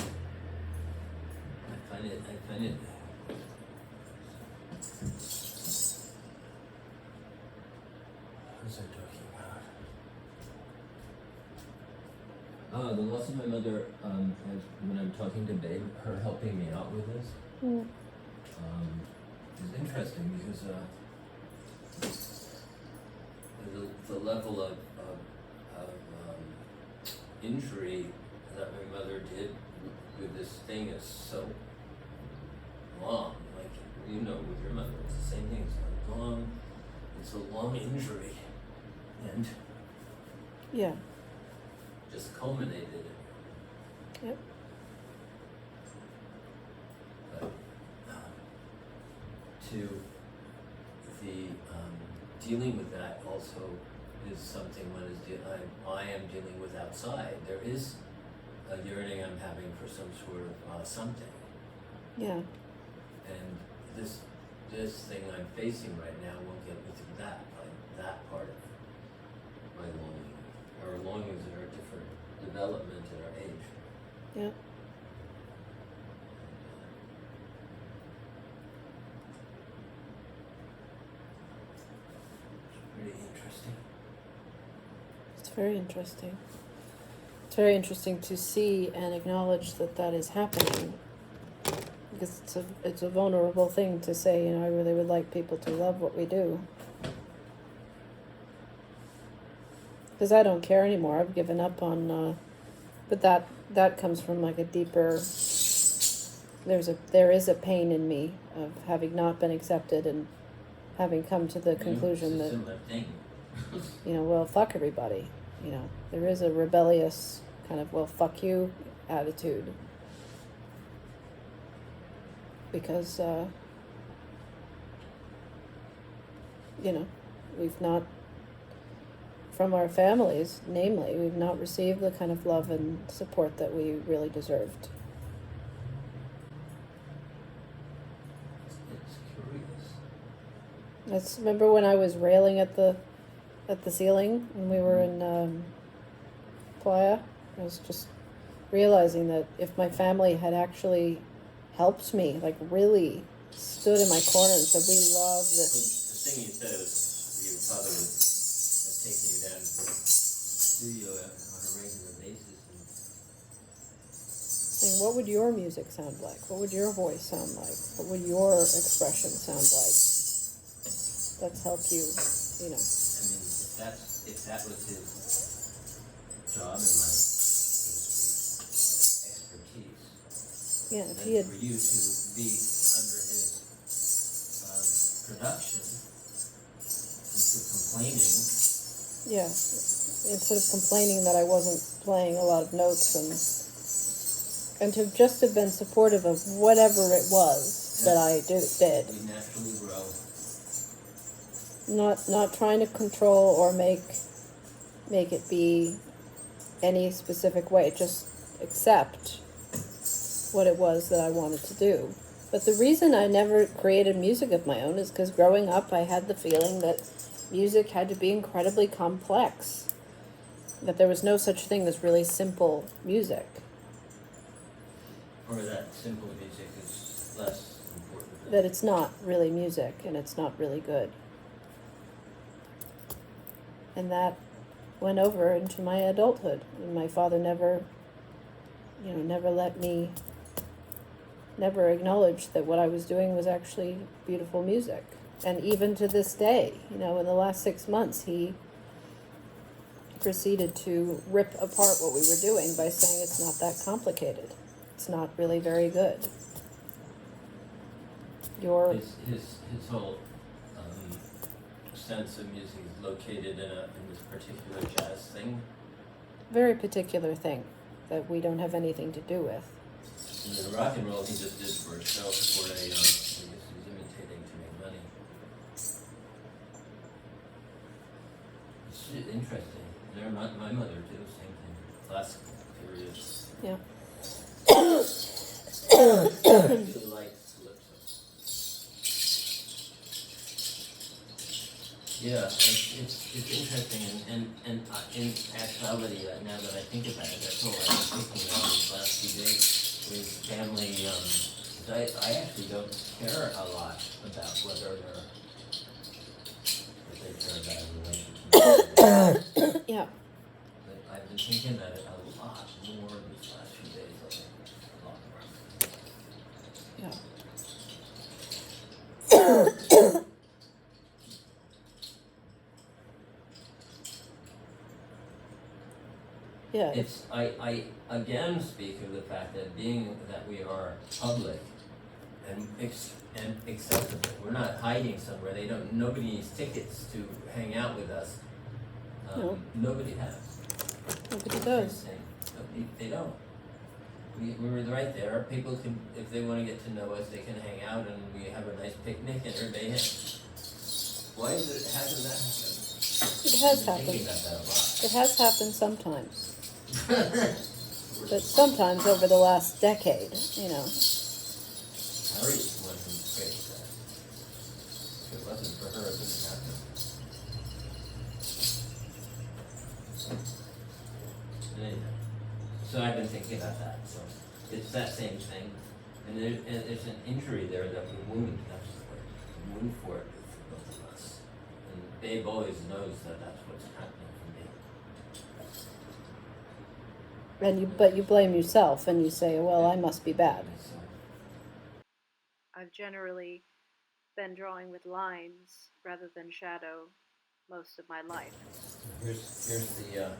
find it. What was I talking about? The loss of my mother, as when I'm talking to Babe, her helping me out with this, Hmm. is interesting because the level of injury that my mother did with this thing is so long. Like, with your mother, it's the same thing. It's a long injury, and Yeah. just culminated. Yep. But to the dealing with that also is something I am dealing with outside. There is a yearning I'm having for some sort of something, Yeah. and this thing I'm facing right now won't get me through that part of my longing. Our longings are a different development at our age. Yeah. Pretty interesting. It's very interesting. It's very interesting to see and acknowledge that that is happening. Because it's a vulnerable thing to say, I really would like people to love what we do. Because I don't care anymore. I've given up on, but that comes from like a deeper, there is a pain in me of having not been accepted and having come to the conclusion it's a that, similar thing. well, fuck everybody. There is a rebellious kind of, well, fuck you attitude. Because, we've not, from our families, namely, we've not received the kind of love and support that we really deserved. It's curious. Remember when I was railing at the ceiling when we were in Playa? I was just realizing that if my family had actually helped me, like really stood in my corner and said, we love this. The thing you said was your father was taking you down to the studio on a regular basis. Saying, what would your music sound like? What would your voice sound like? What would your expression sound like? Let's help you, I mean, if that was his job in life, so to speak, expertise, Yeah, if then he had, for you to be under his production instead of complaining. yeah, instead of complaining that I wasn't playing a lot of notes and to just have been supportive of whatever it was that I did. We naturally grow. Not trying to control or make it be any specific way, just accept what it was that I wanted to do. But the reason I never created music of my own is because growing up I had the feeling that music had to be incredibly complex, that there was no such thing as really simple music. Or that simple music is less important. That it's not really music and it's not really good. And that went over into my adulthood. And my father never acknowledged that what I was doing was actually beautiful music. And even to this day, in the last 6 months, he proceeded to rip apart what we were doing by saying it's not that complicated. It's not really very good. His whole sense of music is located in this particular jazz thing. Very particular thing. that we don't have anything to do with. And the rock and roll he just did for himself, for a, I guess he was imitating to make money. It's interesting. My mother too, same thing. Classical period. Yeah. She likes calypso. Yeah, it's interesting, and in actuality, now that I think about it, that's all I've been thinking about these last few days with family. 'Cause I actually don't care a lot about whether they care about a relationship. Yeah. But I've been thinking about it a lot more these last few days. A lot more. Yeah. Yeah. It's I again speak of the fact that being that we are public and accessible, we're not hiding somewhere. Nobody needs tickets to hang out with us. No. Nobody has. Nobody does. They don't. We're right there. People can, if they want to get to know us, they can hang out and we have a nice picnic and everybody Why hasn't that happened? It has I've been happened. thinking about that a lot. It has happened sometimes. But sometimes over the last decade, you know. Harriet's the one who created that. If it wasn't for her, it wouldn't happen. Anyway, so I've been thinking about that. So it's that same thing, and there's an injury there that we wound. That's the word. We wound for it for both of us, and Babe always knows that that's what's happening for me. But you blame yourself and you say, well, I must be bad. I've generally been drawing with lines rather than shadow most of my life. Here's the.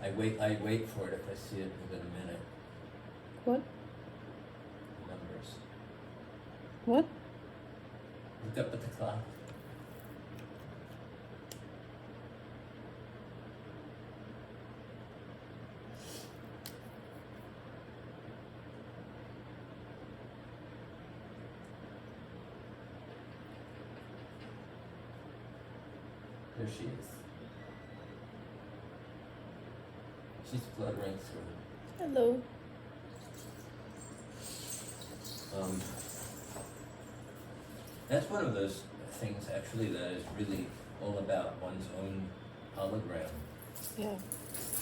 I wait for it if I see it within a minute. What? Numbers. What? Look up at the clock. There she is. She's fluttering through. Hello. That's one of those things actually that is really all about one's own hologram. Yeah.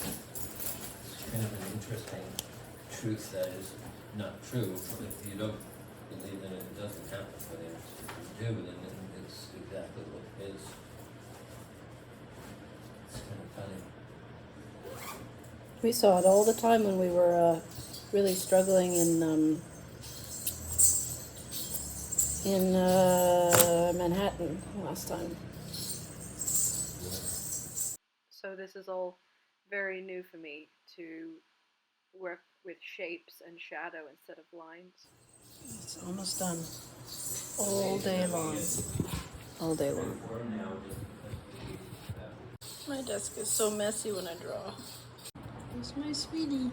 It's kind of an interesting truth that is not true. If you don't believe in it, it doesn't happen. But if you do, then it's exactly what it is. It's kind of funny. We saw it all the time when we were really struggling in Manhattan last time. So this is all very new for me to work with shapes and shadow instead of lines. It's almost done. All day long. All day long. My desk is so messy when I draw. Here's my sweetie.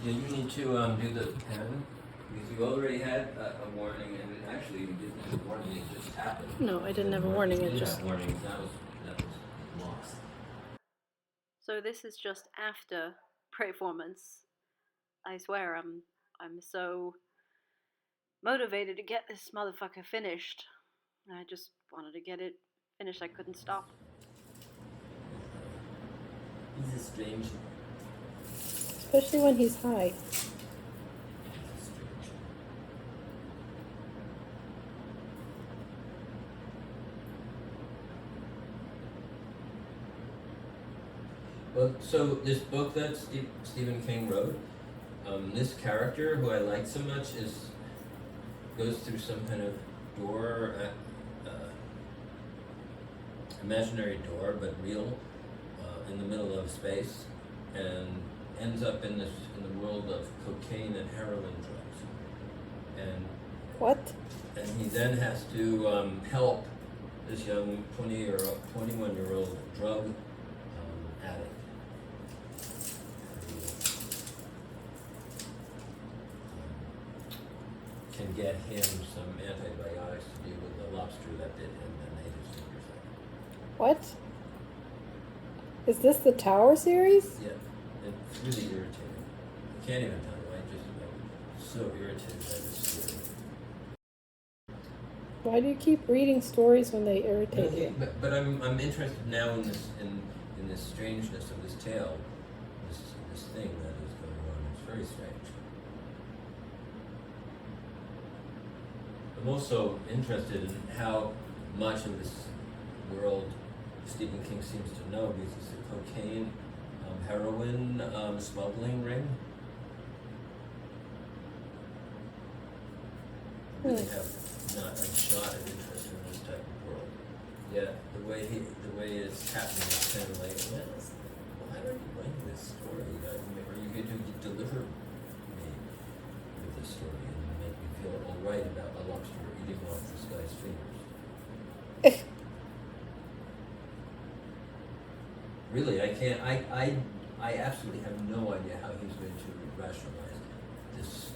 Yeah, you need to do the pen because you already had a warning, and actually you didn't have a warning; it just happened. No, I didn't have a warning. You It did just. have warnings. That was lost. So this is just after performance. I swear I'm so motivated to get this motherfucker finished. I just wanted to get it finished. I couldn't stop. He's a strange. Especially when he's high. Well, so this book that Stephen King wrote, this character who I like so much goes through some kind of door, imaginary door, but real, in the middle of space, and ends up in the world of cocaine and heroin drugs, and What? and he then has to help this young 21-year-old drug get him some antibiotics to deal with the lobster that bit him and ate his fingers off. What? Is this the Tower series? Yeah, it's really irritating. I can't even tell you. I'm so irritated by this story. Why do you keep reading stories when they irritate you? But I'm interested now in this in this strangeness of this tale, this thing that is going on. It's very strange. I'm also interested in how much of this world Stephen King seems to know, because it's a cocaine, heroin smuggling ring. I really have not a shot of interest in this type of world. Yet the way it's happening is kind of like, why are you writing this story? Are you going to deliver me with this story and make me feel all right about a lobster eating off this guy's fingers? Really, I can't. I absolutely have no idea how he's going to rationalize this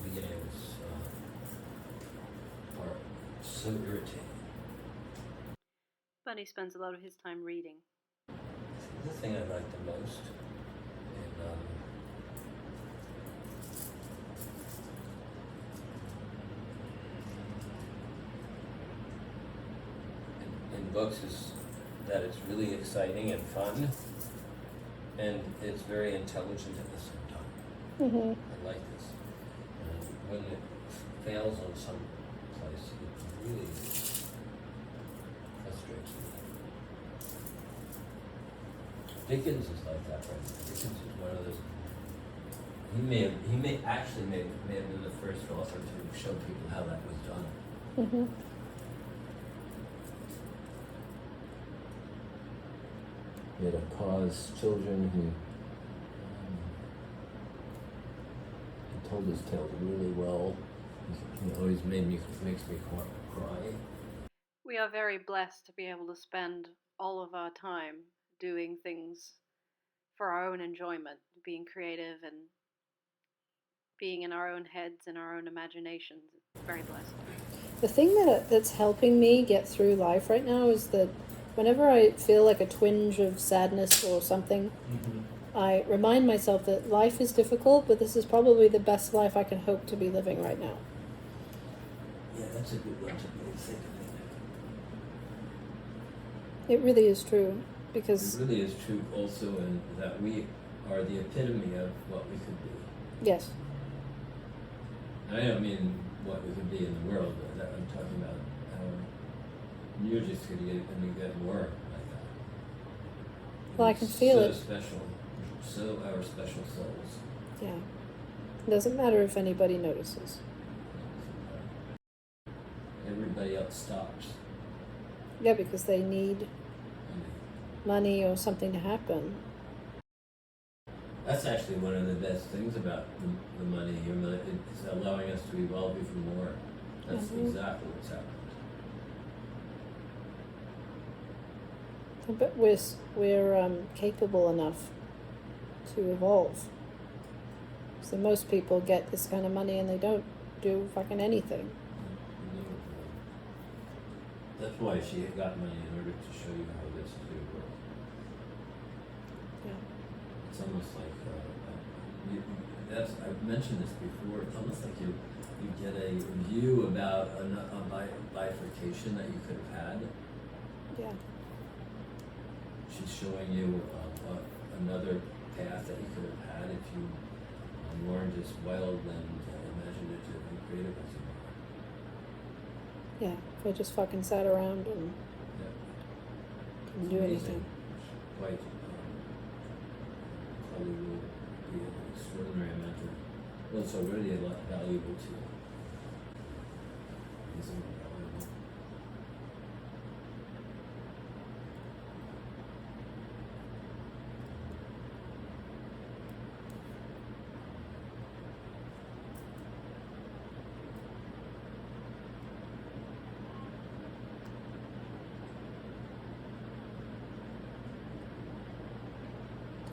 beginning of this part. It's so irritating. Bunny spends a lot of his time reading. The thing I like the most, in books is that it's really exciting and fun, and it's very intelligent at the same time. Mm-hmm. I like this. And when it fails on some place, it really frustrates me. Dickens is like that, right? Dickens is one of those. He may have been the first author to show people how that was done. Mm-hmm. He had a cause children who he told his tales really well. He always makes me cry. We are very blessed to be able to spend all of our time doing things for our own enjoyment, being creative and being in our own heads and our own imaginations. It's very blessed. The thing that's helping me get through life right now is that whenever I feel like a twinge of sadness or something, I remind myself that life is difficult, but this is probably the best life I can hope to be living right now. Yeah, that's a good one to really think of It really is true, because it really is true also in that we are the epitome of what we could be. yes, I don't mean what we could be in the world, but that I'm talking about you're just going to get more like that. Well, I can feel it. So special. So our special souls. yeah. It doesn't matter if anybody notices. Everybody else stops. Yeah, because they need money or something to happen. That's actually one of the best things about the money. It's allowing us to evolve even more. That's exactly what's happened. But we're capable enough to evolve. So most people get this kind of money and they don't do fucking anything. That's why she got money, in order to show you how this could work. Yeah. It's almost like I've mentioned this before. It's almost like you get a view about a bifurcation that you could have had. Yeah. She's showing you another path that you could have had if you weren't as wild and imaginative and creative as you are. Yeah. If I just fucking sat around and didn't do anything. Quite probably will be an extraordinary amount of, well, it's already a lot valuable to you. Isn't it valuable?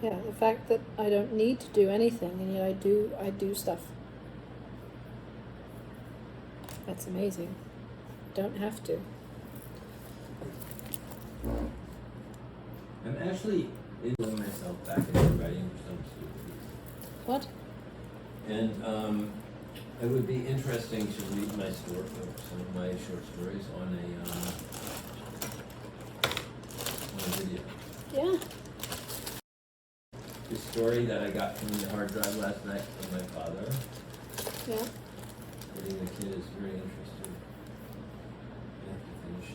Yeah, the fact that I don't need to do anything and yet I do stuff. That's amazing. Don't have to. I'm actually enjoying myself back into writing some stories. What? And it would be interesting to read my some of my short stories on a video. Yeah. The story that I got from the hard drive last night from my father. Yeah. Reading the kid is very interesting. I have to finish.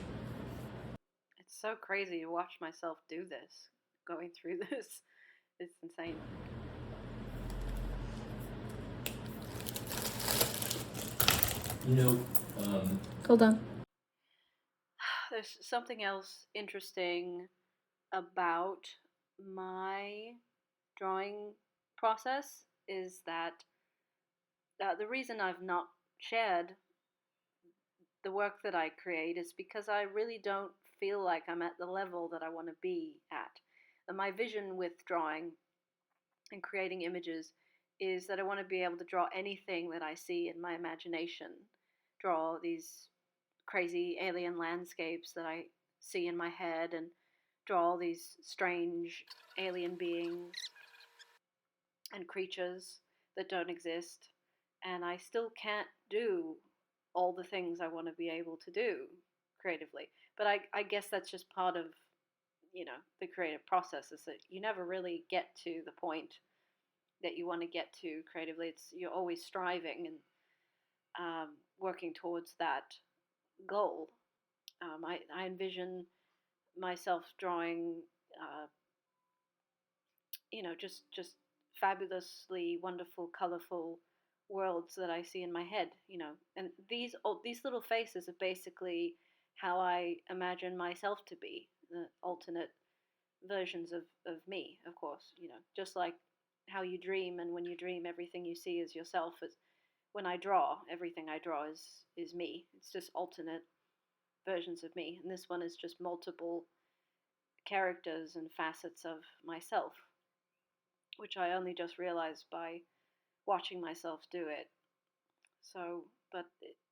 It's so crazy to watch myself do this, going through this. It's insane. You know, Hold on. There's something else interesting about my drawing process is that the reason I've not shared the work that I create is because I really don't feel like I'm at the level that I want to be at. And my vision with drawing and creating images is that I want to be able to draw anything that I see in my imagination, draw these crazy alien landscapes that I see in my head, and draw all these strange alien beings and creatures that don't exist. And I still can't do all the things I want to be able to do creatively. But I guess that's just part of, the creative process, is that you never really get to the point that you want to get to creatively. You're always striving and working towards that goal. I envision myself drawing, uh, just fabulously wonderful, colorful worlds that I see in my head. And these little faces are basically how I imagine myself to be, the alternate versions of me, of course. Just like how you dream, and when you dream, everything you see is yourself. When I draw, everything I draw is me. It's just alternate versions of me, and this one is just multiple characters and facets of myself, which I only just realized by watching myself do it. So, but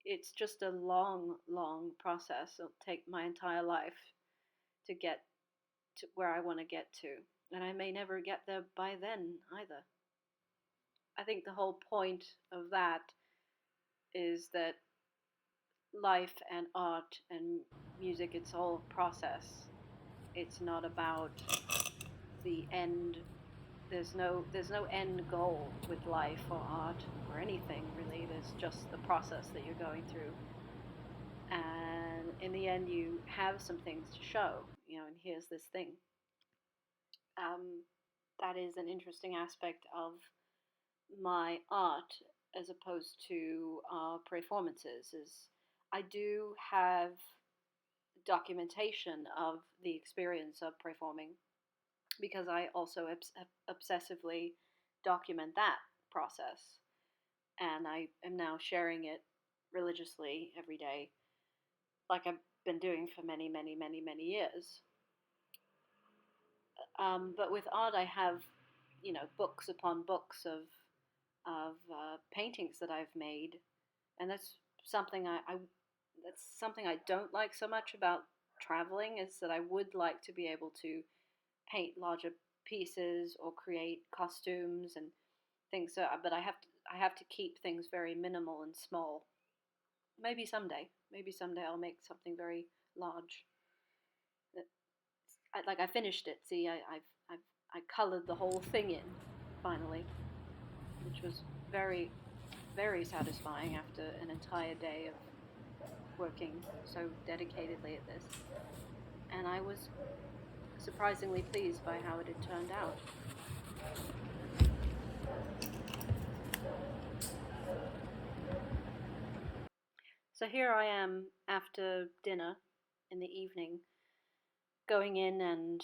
it's just a long, long process. It'll take my entire life to get to where I want to get to, and I may never get there by then either. I think the whole point of that is that life and art and music, it's all process. It's not about the end. There's no end goal with life or art or anything really. There's just the process that you're going through, and in the end you have some things to show, and here's this thing. um, that is an interesting aspect of my art as opposed to performances. Is I do have documentation of the experience of performing, because I also obsessively document that process, and I am now sharing it religiously every day, like I've been doing for many, many, many, many years. But with art, I have, books upon books of paintings that I've made, and something that's something I don't like so much about traveling, is that I would like to be able to paint larger pieces or create costumes and things. So, but I have to keep things very minimal and small. Maybe someday I'll make something very large. I finished it. See, I colored the whole thing in finally, which was very, very satisfying after an entire day of working so dedicatedly at this. And I was surprisingly pleased by how it had turned out. So here I am after dinner in the evening, going in and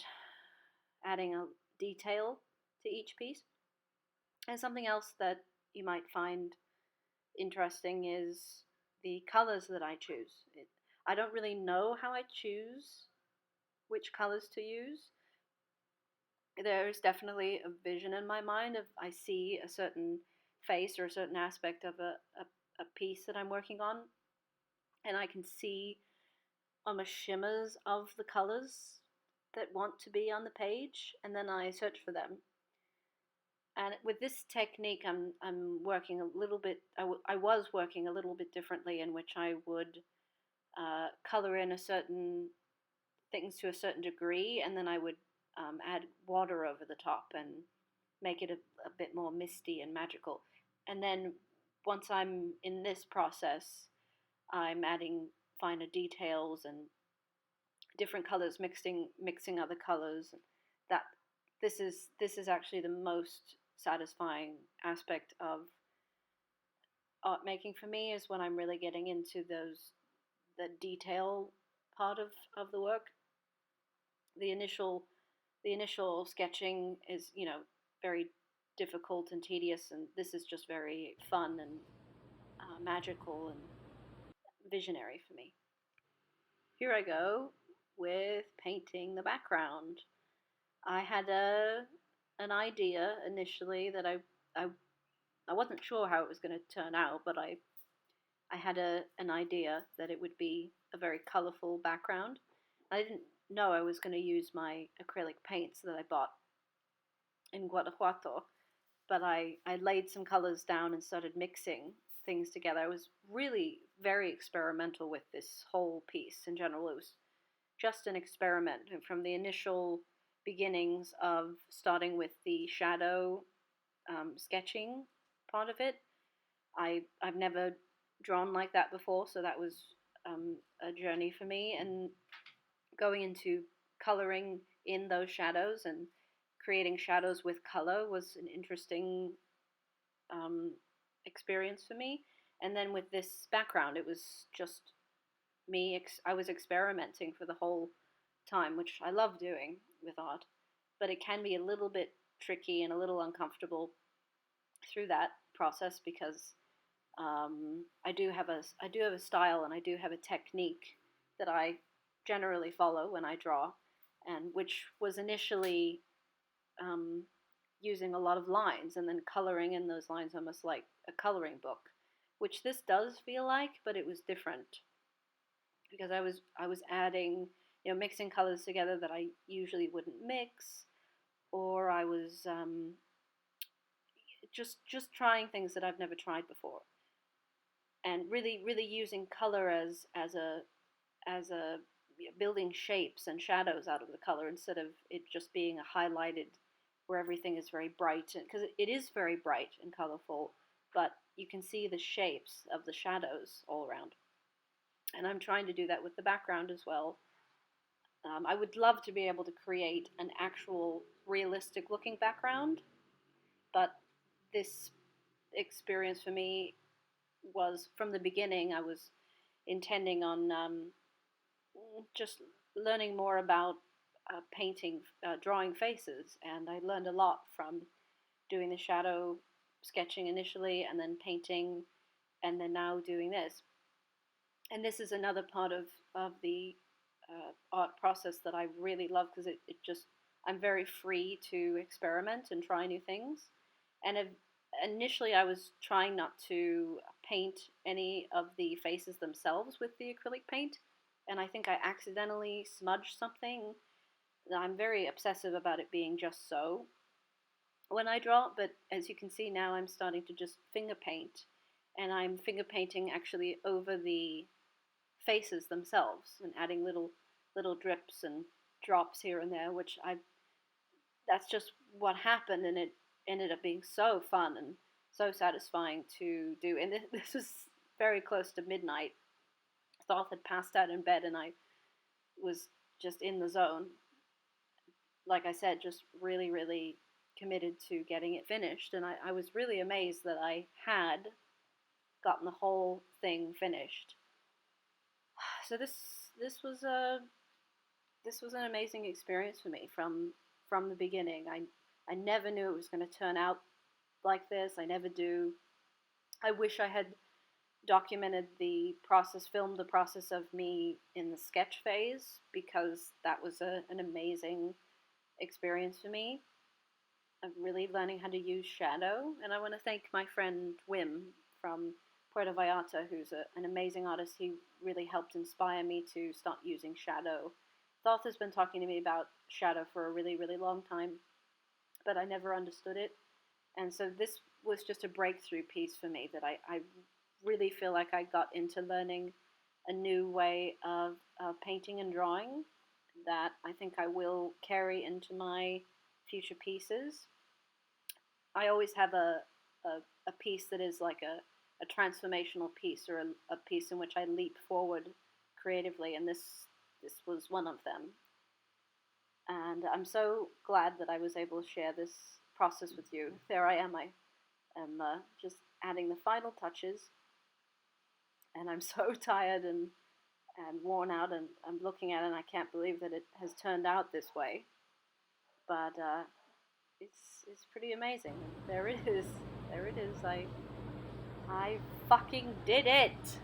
adding a detail to each piece. And something else that you might find interesting is the colors that I choose. I don't really know how I choose which colors to use. There's definitely a vision in my mind of I see a certain face or a certain aspect of a piece that I'm working on, and I can see almost shimmers of the colors that want to be on the page, and then I search for them. And with this technique, I'm working a little bit. I was working a little bit differently, in which I would color in a certain things to a certain degree, and then I would add water over the top and make it a bit more misty and magical. And then once I'm in this process, I'm adding finer details and different colors, mixing other colors. That this is actually the most satisfying aspect of art making for me, is when I'm really getting into the detail part of the work. The initial the initial sketching is, very difficult and tedious, and this is just very fun and magical and visionary for me. Here I go with painting the background. I had an idea initially that I I wasn't sure how it was going to turn out, but I had an idea that it would be a very colorful background. I didn't know I was going to use my acrylic paints that I bought in Guanajuato, but I laid some colors down and started mixing things together. I was really very experimental with this whole piece in general. It was just an experiment from the initial beginnings of starting with the shadow sketching part of it. I've never drawn like that before, so that was a journey for me. And going into coloring in those shadows and creating shadows with color was an interesting um, experience for me. And then with this background, it was just me. I was experimenting for the whole time, which I love doing with art, but it can be a little bit tricky and a little uncomfortable through that process, because I do have a style, and I do have a technique that I generally follow when I draw, and which was initially um, using a lot of lines and then coloring in those lines almost like a coloring book, which this does feel like, but it was different because I was adding, mixing colors together that I usually wouldn't mix, or I was just trying things that I've never tried before, and really using color as a building shapes and shadows out of the color, instead of it just being a highlighted where everything is very bright, because it is very bright and colorful, but you can see the shapes of the shadows all around. And I'm trying to do that with the background as well. I would love to be able to create an actual realistic looking background, but this experience for me was, from the beginning, I was intending on just learning more about painting, drawing faces, and I learned a lot from doing the shadow sketching initially, and then painting, and then now doing this. And this is another part of the art process that I really love, because it just, I'm very free to experiment and try new things. And initially I was trying not to paint any of the faces themselves with the acrylic paint, and I think I accidentally smudged something. I'm very obsessive about it being just so when I draw, but as you can see now, I'm starting to just finger paint, and I'm finger painting actually over the faces themselves and adding little drips and drops here and there, which I that's just what happened, and it ended up being so fun and so satisfying to do. And this was very close to midnight. Thoth had passed out in bed, and I was just in the zone. Like I said, just really committed to getting it finished, and I was really amazed that I had gotten the whole thing finished. So this was an amazing experience for me from the beginning. I never knew it was going to turn out like this. I never do. I wish I had documented the process, filmed the process of me in the sketch phase, because that was an amazing experience for me of really learning how to use shadow. And I want to thank my friend Wim from Puerto Vallarta, who's an amazing artist. He really helped inspire me to start using shadow. Thoth has been talking to me about shadow for a really, really long time, but I never understood it. And so this was just a breakthrough piece for me, that I really feel like I got into learning a new way of painting and drawing that I think I will carry into my future pieces. I always have a piece that is like a transformational piece, or a piece in which I leap forward creatively, and this was one of them. And I'm so glad that I was able to share this process with you. There I am. I am just adding the final touches, and I'm so tired and worn out, and I'm looking at it and I can't believe that it has turned out this way. But it's pretty amazing. And there it is. There it is. I fucking did it.